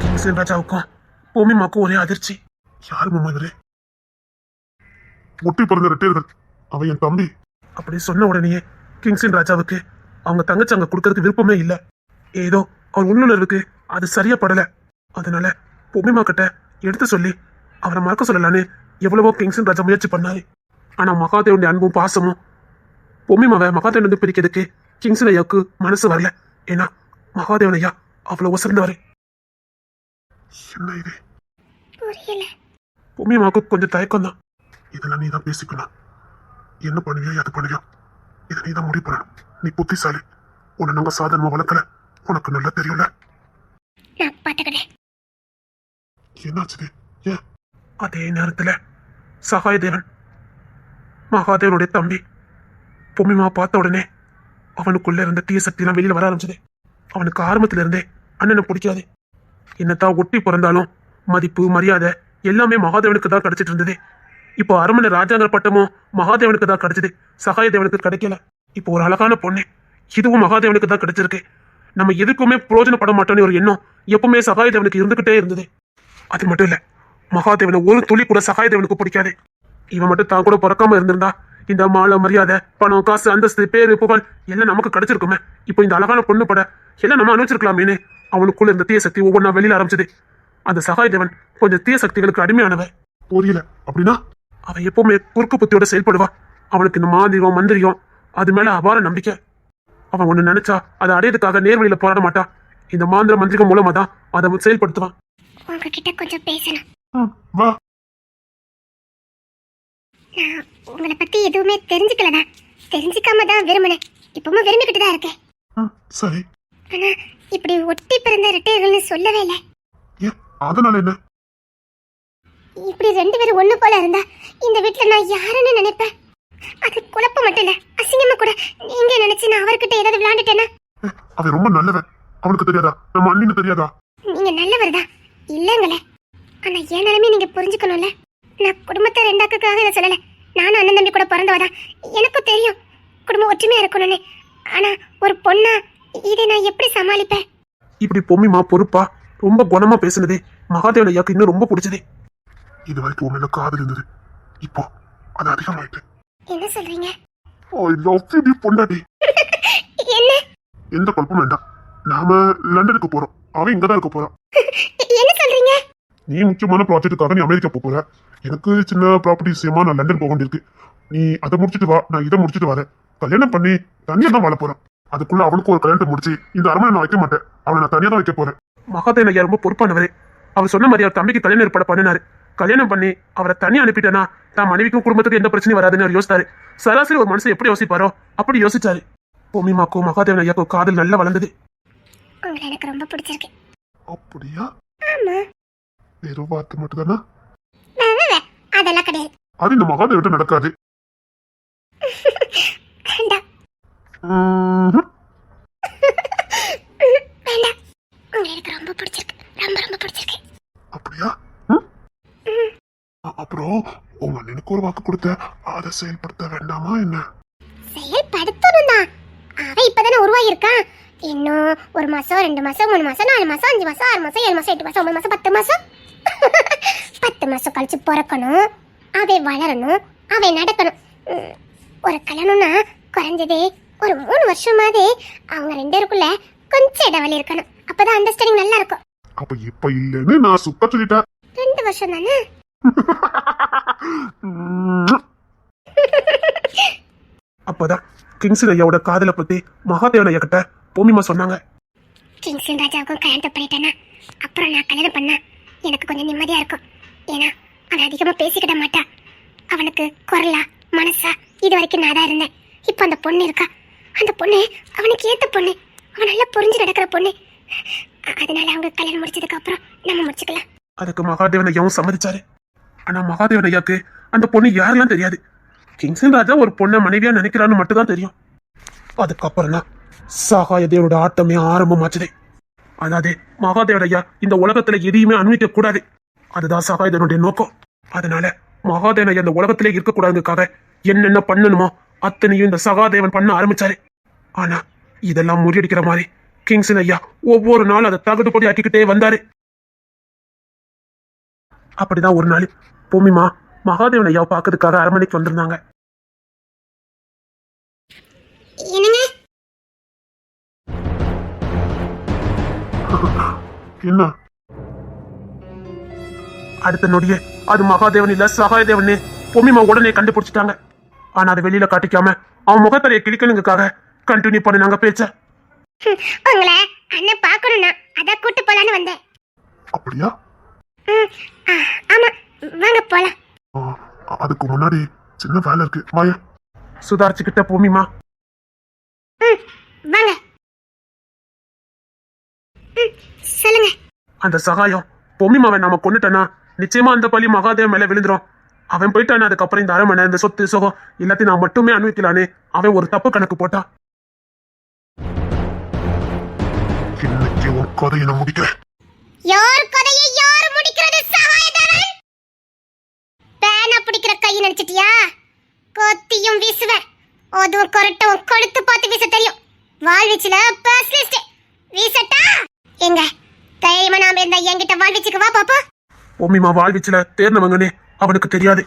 கிங்ஸின் ராஜாவுக்கும் பொம்மிமாக்கும் ஒரே அதிர்ச்சி. யாரு மாமா இவரு? ஒட்டி பிறந்த ரெட்டையர்கள். அவன் என் தம்பி. அப்படி சொன்ன உடனேயே கிங்ஸின் ராஜாவுக்கு அவங்க தங்கச்சி அங்க கொடுக்கறதுக்கு விருப்பமே இல்ல. ஏதோ அவர் உள்ளுணர்வுக்கு அது சரியா படல. அதனால பொம்மிமா கிட்ட எடுத்து சொல்லி அவரை மறக்க சொல்லலான்னு எவ்வளவோ கிங்ஸின் ராஜா முயற்சி பண்ணாரு. ஆனா மகாதேவனுடைய அன்பும் பாசமும் பொம்மிமாவை மகாதேவன் வந்து பிரிக்கிறதுக்கு கிங்ஸின் ஐயாவுக்கு மனசு வரல. ஏன்னா மகாதேவன் ஐயா அவ்வளவு உசர்ந்தவரு. என்ன இது? புரியல. பொம்மிமாவுக்கு கொஞ்சம் தயக்கம் தான். இதெல்லாம் நீ தான் பேசிக்கணும். என்ன பண்ணுவியோ அது பண்ணுவியோ இதை நீ தான் முடிவு பண்ணணும். நீ புத்திசாலி. உன்னை நாங்க சாதாரணமா வளர்க்கல. உனக்கு நல்லா தெரியும்ல. நான் பாத்துக்கிறேன். என்னாச்சு? ஏன்? அதே நேரத்துல சகாயதேவன் மகாதேவனுடைய தம்பி பொம்மிமா பார்த்த உடனே அவனுக்குள்ள இருந்த தீய சக்தியெல்லாம் வெளியில வர ஆரம்பிச்சது. அவனுக்கு ஆரம்பத்துல இருந்தே அண்ணனை பிடிக்காது. என்னத்தான் ஒட்டி பிறந்தாலும் மதிப்பு மரியாதை எல்லாமே மகாதேவனுக்கு தான் கிடைச்சிட்டு இருந்தது. இப்போ அரண்மனை ராஜாங்கிற பட்டமும் மகாதேவனுக்கு தான் கிடைச்சது, சகாயதேவனுக்கு கிடைக்கல. இப்போ ஒரு அழகான பொண்ணு, இதுவும் மகாதேவனுக்கு தான் கிடைச்சிருக்கு. நம்ம எதுக்குமே பிரயோஜனப்பட மாட்டோம்னு ஒரு எண்ணம் எப்பவுமே சகாயதேவனுக்கு இருந்துகிட்டே இருந்தது. அது மட்டும் இல்ல, மகாதேவனை ஒரு துளி கூட சகாயதேவனுக்கு பிடிக்காது. இவன் மட்டும் தான் கூட பிறக்காம இருந்திருந்தா இந்த மாலை மரியாதை பணம் காசு அந்தஸ்து பேரு புகழ் எல்லாம் நமக்கு கிடைச்சிருக்குமே. இப்போ இந்த அழகான பொண்ணு பட எல்லாம் நம்ம அனுப்பிச்சிருக்கலாமேனு அவனுக்குள்ள இருந்த தீய சக்தி ஒவ்வொன்றா வெளியில ஆரம்பிச்சது. அந்த சகாயதேவன் கொஞ்சம் தீய சக்திகளுக்கு அடிமையானவன். புரியல அப்படின்னா அவன் எப்பவுமே குறுக்கு புத்தியோட செயல்படுவான். அவனுக்கு இந்த மாதிரியம் மந்திரியம் அது மேல அபார நம்பிக்கை. அவன் ஒண்ணு நினைச்சா அதை அடையதுக்காக நேர்வழியில போராட மாட்டான். இந்த மாந்திர மந்திரிகம் மூலமா தான் அதை செயல்படுத்துவான். உங்ககிட்ட கொஞ்சம் பேசணும். வா. நான் உங்களை பத்தி எதுவுமே தெரிஞ்சுக்கலடா. தெரிஞ்சுக்காம தான் விரும்பினேன். இப்பவும் விரும்பிக்கிட்டு தான் இருக்கேன். சரி. ஆனா இப்படி ஒட்டி பிறந்த ரெட்டையர்கள்னு சொல்லவே இல்லை. அதனால என்ன? இப்படி 2 பேரும் ஒண்ணு போல இருந்தா இந்த வீட்டுல நான் யாருன்னு நினைப்பேன். அது குழப்பம் மட்டும் இல்ல, அசிங்கமா கூட. நீங்க நினைச்சு நான் அவர்கிட்ட ஏதாவது விளையாண்டுட்டேன்னா? அவன் ரொம்ப நல்லவன். அவனுக்கு தெரியாதா? நம்ம அண்ணின்னு தெரியாதா? நீங்க நல்லவர்தா இல்லங்களே. ஆனா என் நிலைமை நீங்க புரிஞ்சுக்கணும்ல. நான் குடும்பத்தை 2 ஆக்குக்காக இதை சொல்லல. நானும் அண்ணன் தம்பி கூட பிறந்தவதான். எனக்கும் தெரியும் குடும்பம் ஒற்றுமையா இருக்கணும்னு. ஆனா ஒரு பொண்ணா இதை நான் எப்படி சமாளிப்பேன்? இப்படி பொம்மிமா பொறுப்பா ரொம்ப குணமா பேசுனதே மகாதேவன் ஐயாக்கு இன்னும் ரொம்ப பிடிச்சது. இது வரைக்கும் உண்மையில காதல் இருந்தது, இப்போ அது அதிகமாயிட்டு. என்ன சொல்றீங்க? பொண்டாட்டி என்ன? எந்த குழப்பம் வேண்டாம். நாம லண்டனுக்கு போறோம், அவன் இங்கதான் இருக்க போறான். என்ன சொல்றீங்க? நீ முக்கியமான ப்ராஜெக்டுக்காக நீ அமெரிக்கா போற. எனக்கு சின்ன ப்ராப்பர்ட்டி விஷயமா நான் லண்டன் போக வேண்டியிருக்கு. நீ அதை முடிச்சுட்டு வா, நான் இதை முடிச்சுட்டு வரேன். கல்யாணம் பண்ணி தனியா தான் வாழ போறேன். அதுக்குள்ள அவனுக்கு ஒரு கல்யாணத்தை முடிச்சு இந்த அரமனை நான் வைக்க மாட்டேன். அவனை நான் தனியா தான் வைக்க போறேன். மகாதேவன் ஐயா ரொம்ப பொறுப்பானவரே. அவர் சொன்ன மாதிரி அவர் தம்பிக்கு கல்யாணம் ஏற்பாடு பண்ணினாரு. கல்யாணம் பண்ணி அவரை தனியா அனுப்பிட்டேன்னா தான் மனைவிக்கும் குடும்பத்துக்கு எந்த பிரச்சனையும் வராதுன்னு அவர் யோசித்தாரு. சராசரி ஒரு மனுஷன் எப்படி யோசிப்பாரோ அப்படி யோசிச்சாரு. பொம்மிமாக்கும் மகாதேவன் ஐயாக்கும் காதல் நல்லா வளர்ந்தது. உங்களை எனக்கு ரொம்ப பிடிச்சிருக்கு. அப்படியா? ஆமா. வெறும் வார்த்தை மட்டும் தானா? அதெல்லாம் கிடையாது. அது இந்த மகாதேவன் நடக்காது. வேண்டாம். வேண்டாம். உங்களை எனக்கு ரொம்ப பிடிச்சிருக்கு. ரொம்ப ரொம்ப பிடிச்சிருக்கு. அப்படியா? அப்புறம் உங்க அண்ணனுக்கு ஒரு வாக்கு கொடுத்த அதை செயல்படுத்த வேண்டாமா என்ன? செயல்படுத்தணும் தான். அவன் இப்பதானே உருவாகிருக்கான். இன்னும் 1 மாசம் 2 மாசம் 3 மாசம் 4 மாசம் 5 மாசம் 6 மாசம் 7 மாசம் 8 மாசம் 9 மாசம் 10 மாசம் 10 மாசம் கழிச்சு பிறக்கணும். அவன் வளரணும், அவன் நடக்கணும். ஒரு கல்யாணம்னா குறைஞ்சதே ஒரு 3 வருஷமாவது அவங்க 2 பேருக்குள்ள கொஞ்சம் இடைவெளி இருக்கணும். அப்பதான் அண்டர்ஸ்டாண்டிங் நல்லா இருக்கும். அப்ப இப்ப இல்லன்னு நான் சுத்த சொல்லிட்டேன். 2 வருஷம் தானே? அப்பதான் கிங்ஸன் ஐயாவோட காதலை பத்தி மகாதேவன் ஐயா கிட்ட பொம்மிமா சொன்னாங்க. கிங்ஸன் ராஜாவுக்கும் கல்யாணம் பண்ணிட்டேன்னா அப்புறம் நான் கல்யாணம் பண்ணா எனக்கு கொஞ்சம் நிம்மதியா இருக்கும். ஏன்னா அவன் அதிகமா பேசிக்கிட மாட்டா. அவனுக்கு குரலா மனசா இது வரைக்கும் நான் தான் இருந்தேன். இப்போ அந்த பொண்ணு இருக்கா. அந்த பொண்ணு அவனுக்கு ஏத்த பொண்ணு. அவன் நல்லா புரிஞ்சு நடக்கிற பொண்ணு. அதனால அவங்க கல்யாணம் முடிச்சதுக்கு அப்புறம் நம்ம முடிச்சுக்கலாம். அதுக்கு மகாதேவன் ஐயாவும் சம்மதிச்சாரு. ஆனா மகாதேவன் ஐயாக்கு அந்த பொண்ணு யாரெல்லாம் தெரியாது. கிங்ஸன் ராஜா ஒரு பொண்ணை மனைவியா நினைக்கிறான்னு மட்டும் தான் தெரியும். அதுக்கப்புறம் தான் சகாய தேவனோட ஆட்டமே ஆரம்பமாச்சதே. அதாவது மகாதேவன் ஐயா இந்த உலகத்துல எதையுமே அனுபவிக்க கூடாது, அதுதான் சகாயதனுடைய நோக்கம். அதனால மகாதேவன் ஐயா இந்த உலகத்திலே இருக்கக்கூடாதுக்காக என்னென்ன பண்ணணுமோ அத்தனையும் இந்த சகாதேவன் பண்ண ஆரம்பிச்சாரு. ஆனா இதெல்லாம் முறியடிக்கிற மாதிரி கிங்ஸன் ஐயா ஒவ்வொரு நாள் அதை தகுடுபடி ஆக்கிக்கிட்டே வந்தாரு. அப்படிதான் ஒரு நாள் பொம்மிமா மகாதேவன் ஐயாவை பார்க்கறதுக்காக அரண்மனைக்கு வந்திருந்தாங்க. என்ன? அடுத்த நொடியே அது மகாதேவன் இல்ல சகாயதேவன் பொம்மிமா உடனே கண்டுபிடிச்சிட்டாங்க. ஆனா அதை வெளியில காட்டிக்காம அவன் முகத்தரையை கிளிக்கணுங்காக கண்டினியூ பண்ணினாங்க பேச்ச. உங்களை அண்ணன் பார்க்கணும்னா அதான் கூட்டு போலான்னு வந்தேன். அப்படியா? ஆமா, வாங்க போலாம். அதுக்கு முன்னாடி சின்ன வேலை இருக்கு, வாயா. சுதாரிச்சுக்கிட்ட பொம்மிமா. வாங்க. சொல்லுங்க. அந்த சகாயம் பொம்மிமாவை நாம கொண்டுட்டனா நிச்சயமா அந்த பழி மகாதேவன் மேல விழுந்துரும். அவன் போயிட்டான அதுக்கப்புறம் இந்த அரண்மனை இந்த சொத்து சுகம் எல்லாத்தையும் நான் மட்டுமே அனுபவிக்கலானே அவன் ஒரு தப்பு கணக்கு போட்டான். இன்னைக்கு ஒரு கதையை நான் முடிக்கிறேன். யார் கதையை யார் முடிக்கிறது? சகாயதேவன் பேனா பிடிக்கிற கை நினைச்சிட்டியா? கொத்தியும் வீசுவேன். அதுவும் கரெக்டும் கொளுத்து பார்த்து வீச தெரியும். வாழ்வீச்சுல ஸ்பெஷலிஸ்ட். வீசட்டா? எங்க தைரியமா நாம இருந்தா என்கிட்ட வாழ்வீச்சுக்கு வா பாப்பா. பொம்மிமா வாழ்வீச்சுல தேர்ந்தவங்கன்னு அவனுக்கு தெரியாது.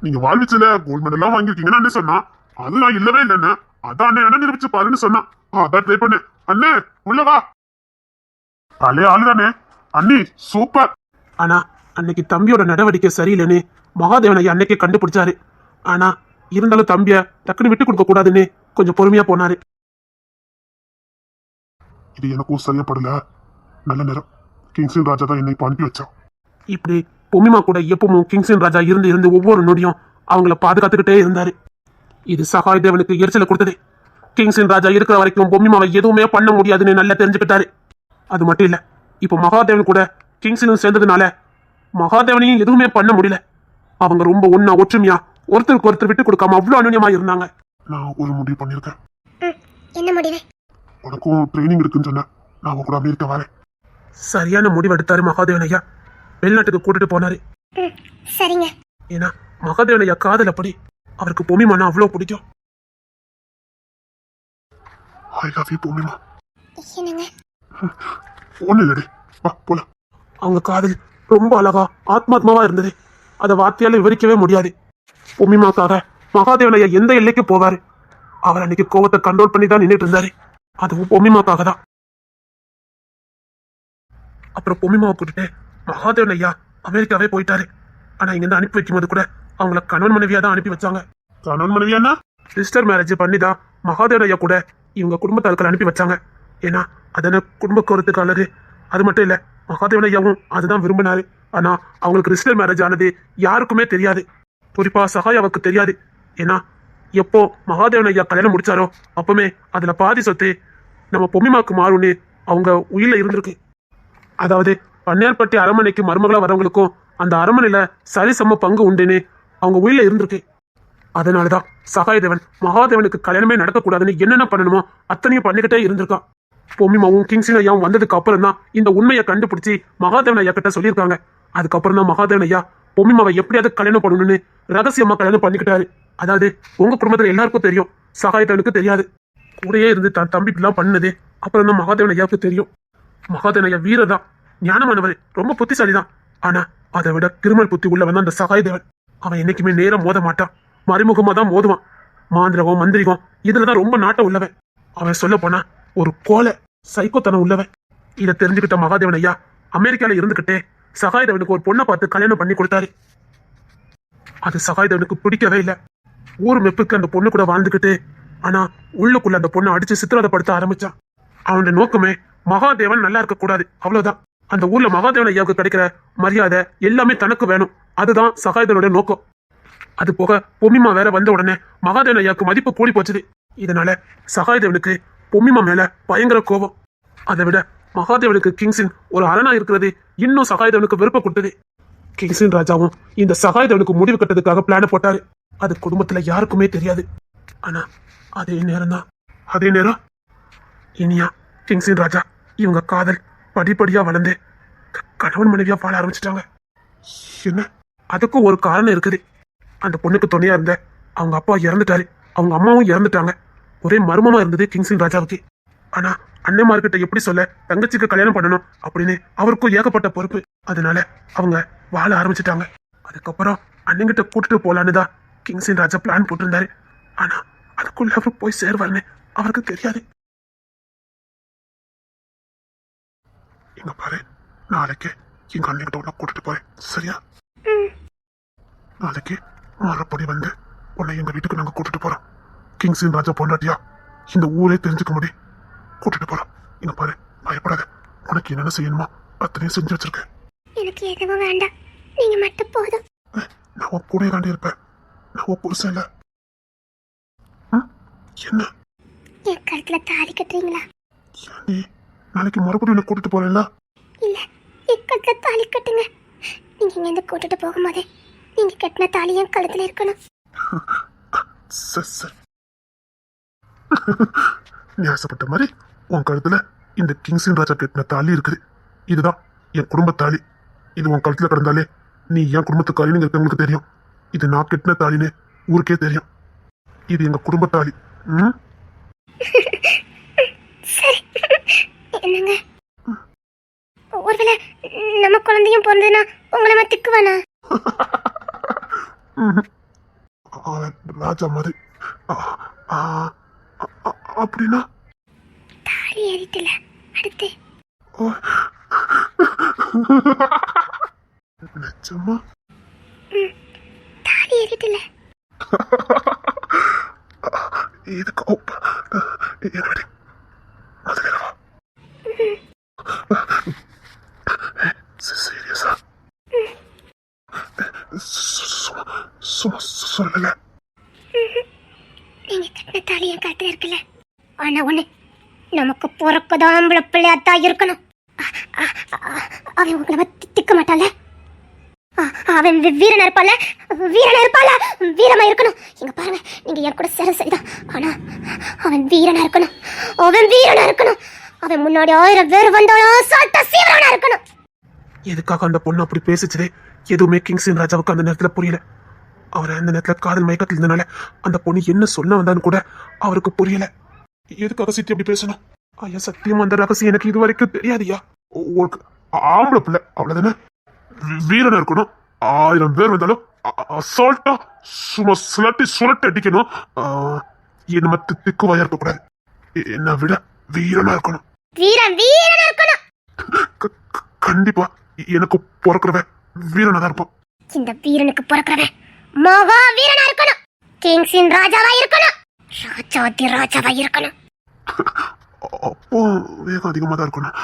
நீங்க வாழ்விச்சுல கோல்ட் மெடல் எல்லாம் வாங்கிருக்கீங்கன்னு அண்ணே சொன்னா. அது நான் இல்லவே இல்லைன்னு அதான் அண்ணே என்ன நிரூபிச்சு பாருன்னு சொன்னான். அதான் ட்ரை பண்ணு. அண்ணே உள்ளவா பழைய ஆளுதானே அண்ணி, சூப்பர். ஆனா அன்னைக்கு தம்பியோட நடவடிக்கை சரியில்லைன்னு மகாதேவன் ஐயா அன்னைக்கே கண்டுபிடிச்சாரு. ஆனா இருந்தாலும் தம்பிய டக்குன்னு விட்டு கொடுக்க கூடாதுன்னு கொஞ்சம் பொறுமையா போனாரு. இது எனக்கும் சரியா படல. நல்ல நேரம் கிங்ஸின் ராஜா தான் என்னை இப்ப அனுப்பி வச்சான். இப்படி பொம்மிமா கூட எப்பவும் கிங்ஸின் ராஜா இருந்து இருந்து ஒவ்வொரு நொடியும் அவங்கள பாதுகாத்துக்கிட்டே இருந்தாரு. இது சகாய் தேவனுக்கு எரிச்சலை கொடுத்தது. கிங்ஸின் ராஜா இருக்கிற வரைக்கும் பொம்மிமாவை எதுவுமே பண்ண முடியாதுன்னு நல்லா தெரிஞ்சுக்கிட்டாரு. அது மட்டும் இல்ல, இப்போ மகாதேவன் கூட கிங்ஸினும் சேர்ந்ததுனால மகாதேவனையும் எதுவுமே பண்ண முடியல. அவங்க ரொம்ப ஒன்னா ஒற்றுமையா ஒருத்தருக்கு ஒருத்தர் விட்டு கொடுக்காம அவ்வளவு அனுநியமா இருந்தாங்க. நான் ஒரு முடிவு பண்ணிருக்கேன். என்ன முடிவு? உனக்கும் ட்ரைனிங் இருக்குன்னு சொன்ன, நான் உன் கூட அமெரிக்கா வரேன். சரியான முடிவு எடுத்தாரு மகாதேவன் ஐயா. வெளிநாட்டுக்கு கூட்டிட்டு போனாரு. சரிங்க. ஏன்னா மகாதேவன் ஐயா காதல் அப்படி. அவருக்கு பொம்மிமானா அவ்வளவு பிடிக்கும். ஐ லவ் யூ பொம்மிமா. என்னங்க? ஒண்ணு இல்லடி, வா போலாம். அவங்க காதல் ரொம்ப அழகா ஆத்மாத்மாவா இருந்தது. அதை வார்த்தையால விவரிக்கவே முடியாது. பொம்மிமாக்காக மகாதேவன் ஐயா எந்த எல்லைக்கு போவாரு. அவர் அன்னைக்கு கோவத்தை கண்ட்ரோல் பண்ணி தான் நின்றுட்டு இருந்தாரு. அதுவும் பொம்மிமாக்காக தான். அப்புறம் பொம்மிமாவை கூட்டிட்டு மகாதேவன் ஐயா அமெரிக்காவே போயிட்டாரு. ஆனா இங்க இருந்து அனுப்பி வைக்கும் போது கூட அவங்கள கணவன் மனைவியா தான் அனுப்பி வச்சாங்க. கணவன் மனைவியானா? சிஸ்டர் மேரேஜ் பண்ணி தான் மகாதேவன் ஐயா கூட இவங்க குடும்பத்தாட்கள் அனுப்பி வச்சாங்க. ஏன்னா அதன குடும்ப கோரத்துக்கு அழகு. அது மட்டும் இல்ல, மகாதேவன் ஐயாவும் அதுதான் விரும்பினாரு. ஆனா அவங்களுக்கு ரிஜிஸ்டர் மேரேஜ் ஆனது யாருக்குமே தெரியாது. குறிப்பா சகாயாவுக்கு தெரியாது. ஏன்னா எப்போ மகாதேவன் ஐயா கல்யாணம் முடிச்சாரோ அப்பவுமே அதுல பாதி சொத்து நம்ம பொம்மிமாக்கு மாறும்னு அவங்க உயிரில இருந்திருக்கு. அதாவது பன்னியார்பட்டி அரண்மனைக்கு மருமகளா வரவங்களுக்கும் அந்த அரண்மனையில சரிசம பங்கு உண்டுன்னு அவங்க உயிரில இருந்திருக்கு. அதனாலதான் சகாயதேவன் மகாதேவனுக்கு கல்யாணமே நடக்கக்கூடாதுன்னு என்னென்ன பண்ணணுமோ அத்தனையும் பண்ணிக்கிட்டே இருந்திருக்கான். பொம்மிமாவும் கிங்ஸின் ஐயாவும் வந்ததுக்கு அப்புறம் தான் இந்த உண்மையை கண்டுபிடிச்சி மகாதேவன் ஐயா கிட்ட சொல்லியிருக்காங்க. அதுக்கப்புறம் தான் மகாதேவன் ஐயா பொம்மிமாவை எப்படியாவது கல்யாணம் பண்ணணும்னு ரகசியமா கல்யாணம் பண்ணிக்கிட்டாரு. அதாவது உங்க குடும்பத்துல எல்லாருக்கும் தெரியும், சகாயதேவனுக்கு தெரியாது. கூடயே இருந்து தான் தம்பிக்கெல்லாம் பண்ணது அப்புறம் தான் மகாதேவன் ஐயாவுக்கு தெரியும். மகாதேவன் ஐயா வீரதான், ஞானமானவர், ரொம்ப புத்திசாலிதான். ஆனா அதை விட கிரிமினல் புத்தி உள்ளவன் தான் அந்த சகாயதேவன். அவன் என்னைக்குமே நேரம் மோத மாட்டான், மறைமுகமா தான் மோதுவான். மாந்திரகம் மந்திரிகம் இதுலதான் ரொம்ப நாட்டம் உள்ளவன். அவன் சொல்ல போனா ஒரு கோலை சைக்கோத்தனம் உள்ளவன். இதை தெரிஞ்சுக்கிட்ட மகாதேவன் ஐயா அமெரிக்கால இருந்துகிட்டே சகாயதேவனுக்கு ஒரு பொண்ணை பார்த்து கல்யாணம் பண்ணி கொடுத்தாரு. அது சகாயதேவனுக்கு பிடிக்கவே இல்லை. ஊர் மெப்புக்கு அந்த பொண்ணு கூட வாழ்ந்துகிட்டு ஆனா உள்ளுக்குள்ள அந்த பொண்ணை அடிச்சு சித்திரவதைப்படுத்த ஆரம்பிச்சான். அவனுடைய நோக்கமே மகாதேவன் நல்லா இருக்க கூடாது, அவ்வளவுதான். அந்த ஊர்ல மகாதேவன் ஐயாவுக்கு கிடைக்கிற மரியாதை எல்லாமே தனக்கு வேணும், அதுதான் சகாயதேவனுடைய நோக்கம். அது போக பொம்மிமா வேற வந்த உடனே மகாதேவன் ஐயாவுக்கு மதிப்பு கூடி போச்சுது. இதனால சகாயதேவனுக்கு பொம்மிமா மேல பயங்கர கோபம். அதை விட மகாதேவனுக்கு கிங்ஸின் ஒரு அரணா இருக்கிறது இன்னும் சகாயதேவனுக்கு விருப்ப கொடுத்தது. கிங்ஸின் ராஜாவும் இந்த சகாயதேவனுக்கு முடிவு கட்டதுக்காக பிளான போட்டாரு. அது குடும்பத்துல யாருக்குமே தெரியாது. ஆனா அதே நேரம் இனியா கிங்ஸின் ராஜா இவங்க காதல் படிப்படியா வளர்ந்து கணவன் மனைவியா வாழ ஆரம்பிச்சிட்டாங்க. என்ன? அதுக்கும் ஒரு காரணம் இருக்குது. அந்த பொண்ணுக்கு துணையா இருந்த அவங்க அப்பா இறந்துட்டாரு, அவங்க அம்மாவும் இறந்துட்டாங்க. ஒரே மர்மமா இருந்தது கிங்ஸின் ராஜாவுக்கு. ஆனா அண்ணன்மார்கிட்ட எப்படி சொல்ல தங்கச்சிக்கு கல்யாணம் பண்ணணும் அப்படின்னு அவருக்கும் ஏகப்பட்ட பொறுப்பு. அதனால அவங்க வாழ ஆரம்பிச்சிட்டாங்க. அதுக்கப்புறம் அண்ணங்கிட்ட கூட்டிட்டு போலான்னு தான் கிங்ஸின் ராஜா பிளான் போட்டிருந்தாரு. ஆனா அதுக்குள்ள அவர் போய் சேர்வாருன்னு அவருக்கு தெரியாது. இங்க பாரு, நாளைக்கு எங்க அண்ணன்கிட்ட உன்னை கூட்டிட்டு போறேன், சரியா? நாளைக்கு மறுபடி வந்து உன்னை எங்க வீட்டுக்கு நாங்க கூட்டிட்டு போறோம். கிங்ஸின் ராஜா பொண்டாட்டியா இந்த ஊரே தெரிஞ்சுக்க முடியும் கூட்டிட்டு போறோம். இங்க பாரு, பயப்படாத. உனக்கு என்னென்ன செய்யணுமோ அத்தனையும் செஞ்சு வச்சிருக்கேன். எனக்கு எதுவும் வேண்டாம், நீங்க மட்டும் போதும். நான் உன் கூட தாண்டி இருப்பேன். நான் உன் புருஷன் இல்ல. என்ன? என் கழுத்துல தாலி கட்டுறீங்களா? நீ நாளைக்கு மறுபடியும் உன்னை கூட்டிட்டு போறேன்ல? இல்ல, என் கழுத்துல தாலி கட்டுங்க. நீங்க இங்க இருந்து கூட்டிட்டு போகும்போது நீங்க கட்டின தாலி என் கழுத்துல இருக்கணும். சரி. நீ ஆசைப்பட்ட மாதிரி உன் கழுத்துல இந்த கிங்ஸின் ராஜா கட்டின தாலி இருக்குது. இதுதான் என் குடும்ப தாலி. இது உன் கழுத்துல கிடந்தாலே நீ என் குடும்பத்துக்காரின்னு இருக்கவங்களுக்கு தெரியும். இது நான் கட்டின தாலின்னு ஊருக்கே தெரியும். இது எங்க குடும்ப தாலி. சரி, என்னங்க ஒருவேளை நம்ம குழந்தையும் பிறந்ததுன்னா உங்களை மாதிரி திக்குவானா? அவன் ராஜா மாதிரி. அப்படின்னா தாலி ஏறிட்டுல அடுத்து ஓ, நிஜமா தாலி ஏறிட்டுல இதுக்கு என்னடி முதல்ல வா. சீரியஸா சும்மா சொல்லல. நீங்க கட்டின தாலியை காட்டு இருக்குல்ல, ஆனா ஒண்ணு, நமக்கு பிறக்கதான் ஆம்பளை பிள்ளையாத்தான் இருக்கணும். அவன் உங்களை பத்தி திக்க மாட்டான்ல, அவன் வீரனா இருப்பால, வீரனா இருப்பால, வீரமா இருக்கணும். இங்க பாருங்க, நீங்க என் கூட சேர சரிதான், ஆனா அவன் வீரனா இருக்கணும், அவன் வீரனா இருக்கணும். அவன் முன்னாடி 1000 பேர் வந்தாலும் சால்ட்டா சீவரனா இருக்கணும். எதுக்காக அந்த பொண்ணு அப்படி பேசிச்சதே எதுவுமே கிங்ஸின் ராஜாவுக்கு அந்த நேரத்துல புரியல. அவர் அந்த நேரத்துல காதல் மயக்கத்தில் இருந்தனால அந்த பொண்ணு என்ன சொல்ல வந்தான்னு கூட அவருக்கு புரியல. எதுக்காக சித்தி அப்படி பேசணும்? ஐயா சத்தியம் அந்த ரகசியம் எனக்கு இது வரைக்கும் தெரியாதுயா. உனக்கு ஆம்பளை பிள்ளை அவ்வளவுதானே, வீரனா இருக்கணும். 1000 பேர் வந்தாலும் அசால்ட்டா சும்மா சுலட்டி அடிக்கணும். என்ன மத்த திக்குவாயா இருக்கக்கூடாது. என்ன விட வீரனா இருக்கணும். வீரனா இருக்கணும். கண்டிப்பா எனக்கு பிறக்கிறவன் வீரனா தான் இருப்பான். இந்த வீரனுக்கு பிறக்கிறவன் மகா வீரனா இருக்கணும், கிங்ஸின் ராஜாவா இருக்கணும், ராஜாதி ராஜாவா இருக்கணும். அப்போ வேகம் அதிகமா தான் இருக்கணும்.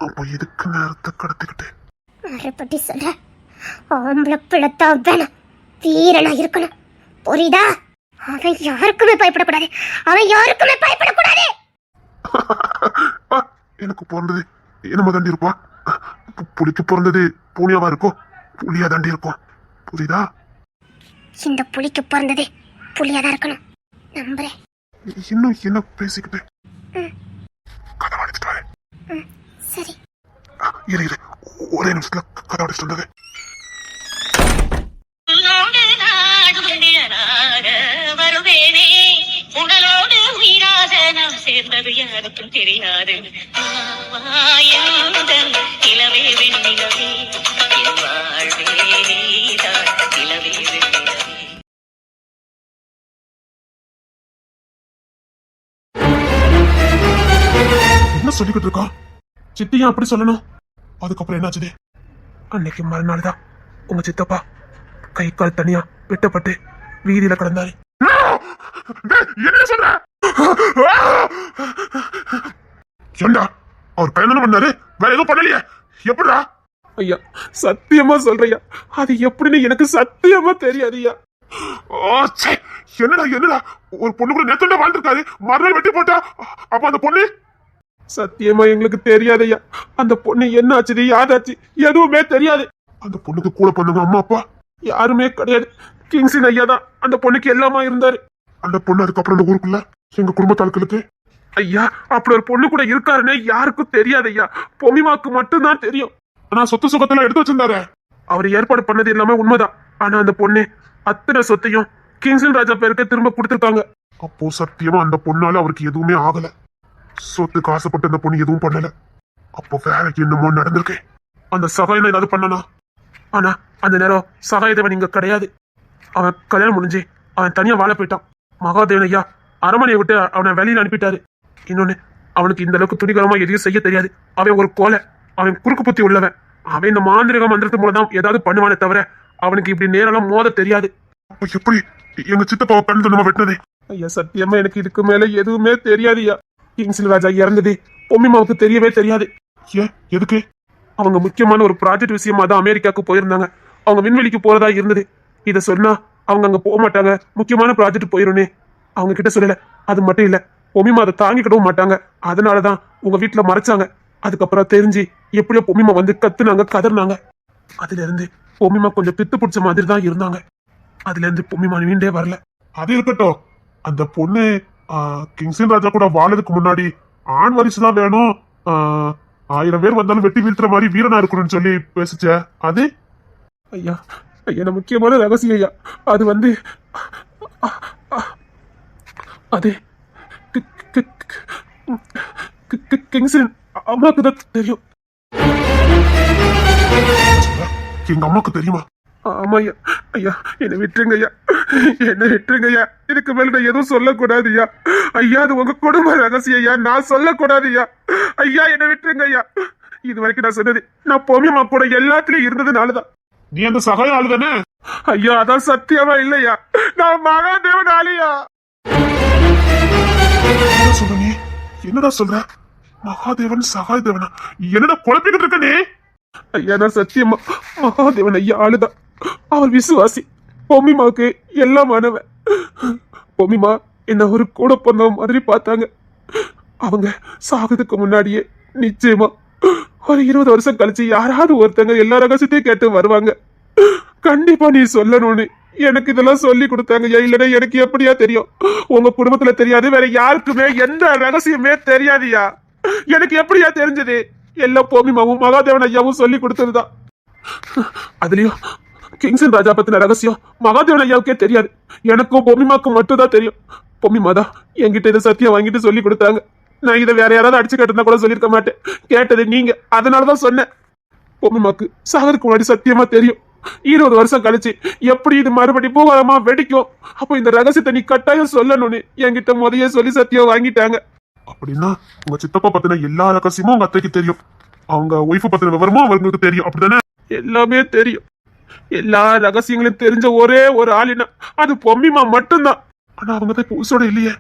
அப்போ எதுக்கு நேரத்தை கடத்திக்கிட்டு மறுபடி சொல்ற, ஆம்பளை பிள்ளத்தா வேணும், வீரனா இருக்கணும், புரியுதா? அவன் யாருக்குமே பயப்படக்கூடாது, அவன் யாருக்குமே பயப்படக்கூடாது. எனக்கு பிறந்தது என்னமா தாண்டி இருப்பா. புலிக்கு பிறந்தது பூனியாவா இருக்கும், புலியா தாண்டி இருக்கும், புரியுதா? இந்த புலிக்கு பிறந்தது புலியாதான் இருக்கணும், நம்புறேன். இன்னும் என்ன பேசிக்கிட்டு கதை அடிச்சுட்டு வரேன். சரி, இரு ஒரே நிமிஷத்துல கதை அடிச்சுட்டு வந்தது. வருவேனே உடலோடு உயிராக நாம் சேர்ந்தது யாருக்கும் தெரியாது. இளவே வெண்ணிலவே என் வாழ்வே நீதான், இளவே வெண்ணிலவே. என்ன சொல்லிக்கிட்டு இருக்கா சித்தியா? அப்படி சொல்லணும். அதுக்கப்புறம் என்னாச்சுது? அன்னைக்கு மறுநாள் தான் உங்க சித்தப்பா கை கால் தனியா வெட்டப்பட்டு வீதியில கிடந்தாரு. என்ன சொல்ற? ஏண்டா அவர் கல்யாணம் பண்ணாரு, வேற எதுவும் பண்ணலையே, எப்படிடா? ஐயா சத்தியமா சொல்றையா, அது எப்படின்னு எனக்கு சத்தியமா தெரியாது ஐயா. என்னடா ஒரு பொண்ணு கூட நேத்தோட வாழ்ந்துருக்காரு, மறுநாள் வெட்டி போட்டா. அப்ப அந்த பொண்ணு சத்தியமா எங்களுக்கு தெரியாது ஐயா. அந்த பொண்ணு என்ன ஆச்சு யாதாச்சு எதுவுமே தெரியாது. அந்த பொண்ணுக்கு கூட பண்ணுங்க அம்மா அப்பா யாருமே கிடையாது. கிங்ஸின் ஐயா தான் அந்த பொண்ணுக்கு எல்லாமா இருந்தாரு. அந்த பொண்ணு அதுக்கப்புறம் இந்த ஊருக்குள்ள எங்க குடும்பத்தாளுக்களுக்கு ஐயா அப்படி ஒரு பொண்ணு கூட இருக்காருன்னே யாருக்கும் தெரியாது ஐயா. பொமிமாக்கு மட்டும்தான் தெரியும். ஆனா சொத்து சுகத்துல எடுத்து வச்சிருந்தாரு. அவர் ஏற்பாடு பண்ணது எல்லாமே உண்மைதான். ஆனா அந்த பொண்ணு அத்தனை சொத்தையும் கிங்ஸின் ராஜா பேருக்கு திரும்ப கொடுத்துருக்காங்க. அப்போ சத்தியமா அந்த பொண்ணால அவருக்கு எதுவுமே ஆகல. சொத்துக்கு ஆசைப்பட்டு அந்த பொண்ணு எதுவும் பண்ணல. அப்போ வேலைக்கு என்னமோ நடந்திருக்கு. அந்த சகாயம் ஏதாவது பண்ணனா? ஆனா அந்த நேரம் சகாயத்தேவன் இங்க கிடையாது. அவன் கல்யாணம் முடிஞ்சு அவன் தனியா வாழ போயிட்டான். மகாதேவன் ஐயா அரமனையை விட்டு அவனை வெளியில அனுப்பிட்டாரு. இன்னொன்னு, அவனுக்கு இந்த அளவுக்கு துணிகரமா எதையும் செய்ய தெரியாது. அவன் ஒரு கோலை, அவன் குறுக்கு புத்தி உள்ளவன். அவன் இந்த மாந்திரிக மந்திரத்து மூலம் தான் ஏதாவது பண்ணுவானே தவிர அவனுக்கு இப்படி நேரெல்லாம் மோத தெரியாது. அப்ப எப்படி எங்க சித்தப்பாவை கண் நம்ம வெட்டினதே? ஐயா சத்தியமா எனக்கு இதுக்கு மேல எதுவுமே தெரியாது ஐயா. கிங்ஸில் ராஜா இறந்தது பொம்மிமாவுக்கு தெரியவே தெரியாது. ஏன் எதுக்கு? அவங்க முக்கியமான ஒரு ப்ராஜெக்ட் விஷயமா தான் அமெரிக்காவுக்கு போயிருந்தாங்க. அவங்க விண்வெளிக்கு போறதா இருந்தது. இதை சொன்னா அவங்க அங்க போக மாட்டாங்க, முக்கியமான ப்ராஜெக்ட் போயிரும்னே அவங்க கிட்ட சொல்லல. அது மட்டும் இல்ல, பொம்மிமா அதை தாங்கிக்கிடவும் மாட்டாங்க. அதனாலதான் உங்க வீட்டுல மறைச்சாங்க. அதுக்கப்புறம் தெரிஞ்சு எப்படியோ பொம்மிமா வந்து கத்துனாங்க, கதறினாங்க. அதுல இருந்து பொம்மிமா கொஞ்சம் பித்து பிடிச்ச மாதிரி தான் இருந்தாங்க. அதுல இருந்து பொம்மிமா மீண்டே வரல. அது இருக்கட்டும், அந்த பொண்ணு கிங்ஸின் ராஜா கூட வாழறதுக்கு முன்னாடி ஆண் வாரிசு தான் வேணும், 1000 பேர் வந்தாலும் வெட்டி வீழ்த்துற மாதிரி வீரனா இருக்கணும்னு சொல்லி பேசிச்ச. அது ஐயா ஐயா முக்கியமான ரகசியம் ஐயா. அது வந்து அது கிங்ஸின் அம்மாவுக்கு தான் தெரியும். எங்க அம்மாக்கு தெரியுமா? ஆமா ஐயா. ஐயா என்னை விட்டுருங்க ஐயா, என்ன விட்டுருங்க ஐயா. இதுக்கு மேல நான் எதுவும் சொல்லக்கூடாது ஐயா. ஐயா அது உங்க குடும்ப ரகசியம் ஐயா, நான் சொல்லக்கூடாது ஐயா. ஐயா என்னை விட்டுருங்க ஐயா. இது வரைக்கும் நான் சொன்னது நான் பொம்மியம்மா கூட எல்லாத்துலயும் இருந்ததுனாலதான். நீ அந்த சகாய ஆளு தானே? ஐயா அதான் சத்தியமா இல்லையா, நான் மகாதேவன் ஆளியா. என்ன சொல்ற நீ? என்னடா சொல்ற? மகாதேவன் சகாயதேவனா? என்னடா குழப்பிக்கிட்டு இருக்க நீ? ஐயா நான் சத்தியமா மகாதேவன் ஐயா ஆளுதான். அவர் விசுவாசி. பொம்மிமாவுக்கு எல்லாமானவன். பொம்மிமா என்ன ஒரு கூட பிறந்த மாதிரி பார்த்தாங்க. அவங்க சாகுறதுக்கு முன்னாடியே நிச்சயமா ஒரு 20 வருஷம் கழிச்சு யாராவது ஒருத்தங்க எல்லா ரகசியத்தையும் கேட்டு வருவாங்க. கண்டிப்பா நீ சொல்லணும்னு எனக்கு இதெல்லாம் சொல்லி கொடுத்தாங்க. இல்லைன்னா எனக்கு எப்படியா தெரியும்? உங்க குடும்பத்துல தெரியாது, வேற யாருக்குமே எந்த ரகசியமே தெரியாதுயா. எனக்கு எப்படியா தெரிஞ்சது? எல்லாம் பொம்மிமாவும் மகாதேவன் ஐயாவும் சொல்லி கொடுத்ததுதான். அதுலயும் கிங்சன் ராஜா பத்தின ரகசியம் மகாதேவன் ஐயாவுக்கே தெரியாது. எனக்கும் பொம்மிமாக்கும் மட்டும் தான் தெரியும். பொம்மிமா தான் என்கிட்ட இதை சத்தியம் வாங்கிட்டு சொல்லி கொடுத்தாங்க. நான் இதை வேற யாராவது அடிச்சு கேட்டிருந்தா கூட சொல்லியிருக்க மாட்டேன். கேட்டது நீங்க, அதனாலதான் சொன்னேன். பொம்மிமாக்கு சாகருக்கு முன்னாடி சத்தியமா தெரியும் 20 வருஷம் கழிச்சு எப்படி இது மறுபடி பூகரமா வெடிக்கும், அப்போ இந்த ரகசியத்தை நீ கட்டாயம் சொல்லணும்னு என்கிட்ட முதைய சொல்லி சத்தியம் வாங்கிட்டாங்க. அப்படின்னா உங்க சித்தப்பா பத்தின எல்லா ரகசியமும் உங்க அத்தைக்கு தெரியும், அவங்க ஒய்ஃபை பத்தின விவரமும் அவங்களுக்கு தெரியும், அப்படிதானே? எல்லாமே தெரியும். எல்லா ரகசியங்களையும் தெரிஞ்ச ஒரே ஒரு ஆளினா அது பொம்மிமா மட்டும்தான். ஆனா அவங்க தான் புதுசோட இல்லையே.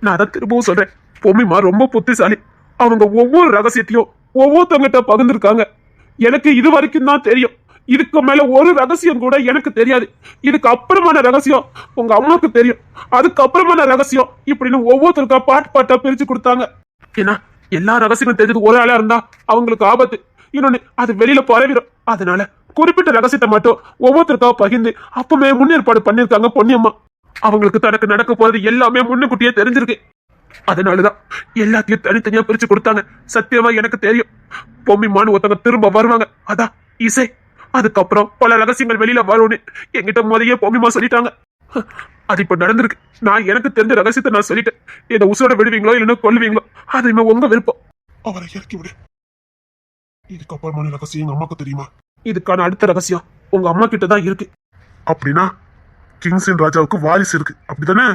நான் அதை திரும்பவும் சொல்றேன், பொம்மிமா ரொம்ப புத்திசாலி. அவங்க ஒவ்வொரு ரகசியத்தையும் ஒவ்வொருத்தவங்கிட்ட பகிர்ந்துருக்காங்க. எனக்கு இது வரைக்கும் தான் தெரியும். இதுக்கு மேல ஒரு ரகசியம் கூட எனக்கு தெரியாது. இதுக்கு அப்புறமான ரகசியம் உங்க அம்மாவுக்கு தெரியும், அதுக்கு அப்புறமான ரகசியம் இப்படின்னு ஒவ்வொருத்தருக்கா பாட்டா பிரிச்சு கொடுத்தாங்க. ஏன்னா எல்லா ரகசியங்களும் தெரிஞ்சது ஒரு ஆளா இருந்தா அவங்களுக்கு ஆபத்து. இன்னொன்னு அது வெளியில பரவிடும். அதனால குறிப்பிட்ட ரகசியத்தை மட்டும் ஒவ்வொருத்தருக்கா பகிர்ந்து அப்பவே முன்னேற்பாடு பண்ணிருக்காங்க பொன்னியம்மா. அவங்களுக்கு தனக்கு நடக்க போறது எல்லாமே முன்னுக்கூட்டியே தெரிஞ்சிருக்கு. அதனாலதான் எல்லாத்தையும் தனித்தனியா பிரிச்சு கொடுத்தாங்க. சத்தியமா எனக்கு தெரியும் பொம்மிமான்னு ஒருத்தவங்க திரும்ப வருவாங்க, அதான் இசை. அதுக்கப்புறம் பல ரகசியங்கள் வெளியில வரும்னு என்கிட்ட முதையே பொம்மிமா சொல்லிட்டாங்க. அது இப்ப நடந்திருக்கு. நான் எனக்கு தெரிஞ்ச ரகசியத்தை நான் சொல்லிட்டேன். இதை உசோட விடுவீங்களோ இல்லைன்னா கொல்லுவீங்களோ அது இனிமே உங்க விருப்பம். அவரை இறக்கி விடு. இதுக்கப்புறமான ரகசியம் எங்க அம்மாக்கு தெரியுமா? இதுக்கான அடுத்த ரகசியம் உங்க அம்மா கிட்ட தான் இருக்கு. அப்படின்னா கிங்ஸின் ராஜாவுக்கு வாரிசு இருக்கு, அப்படிதானே?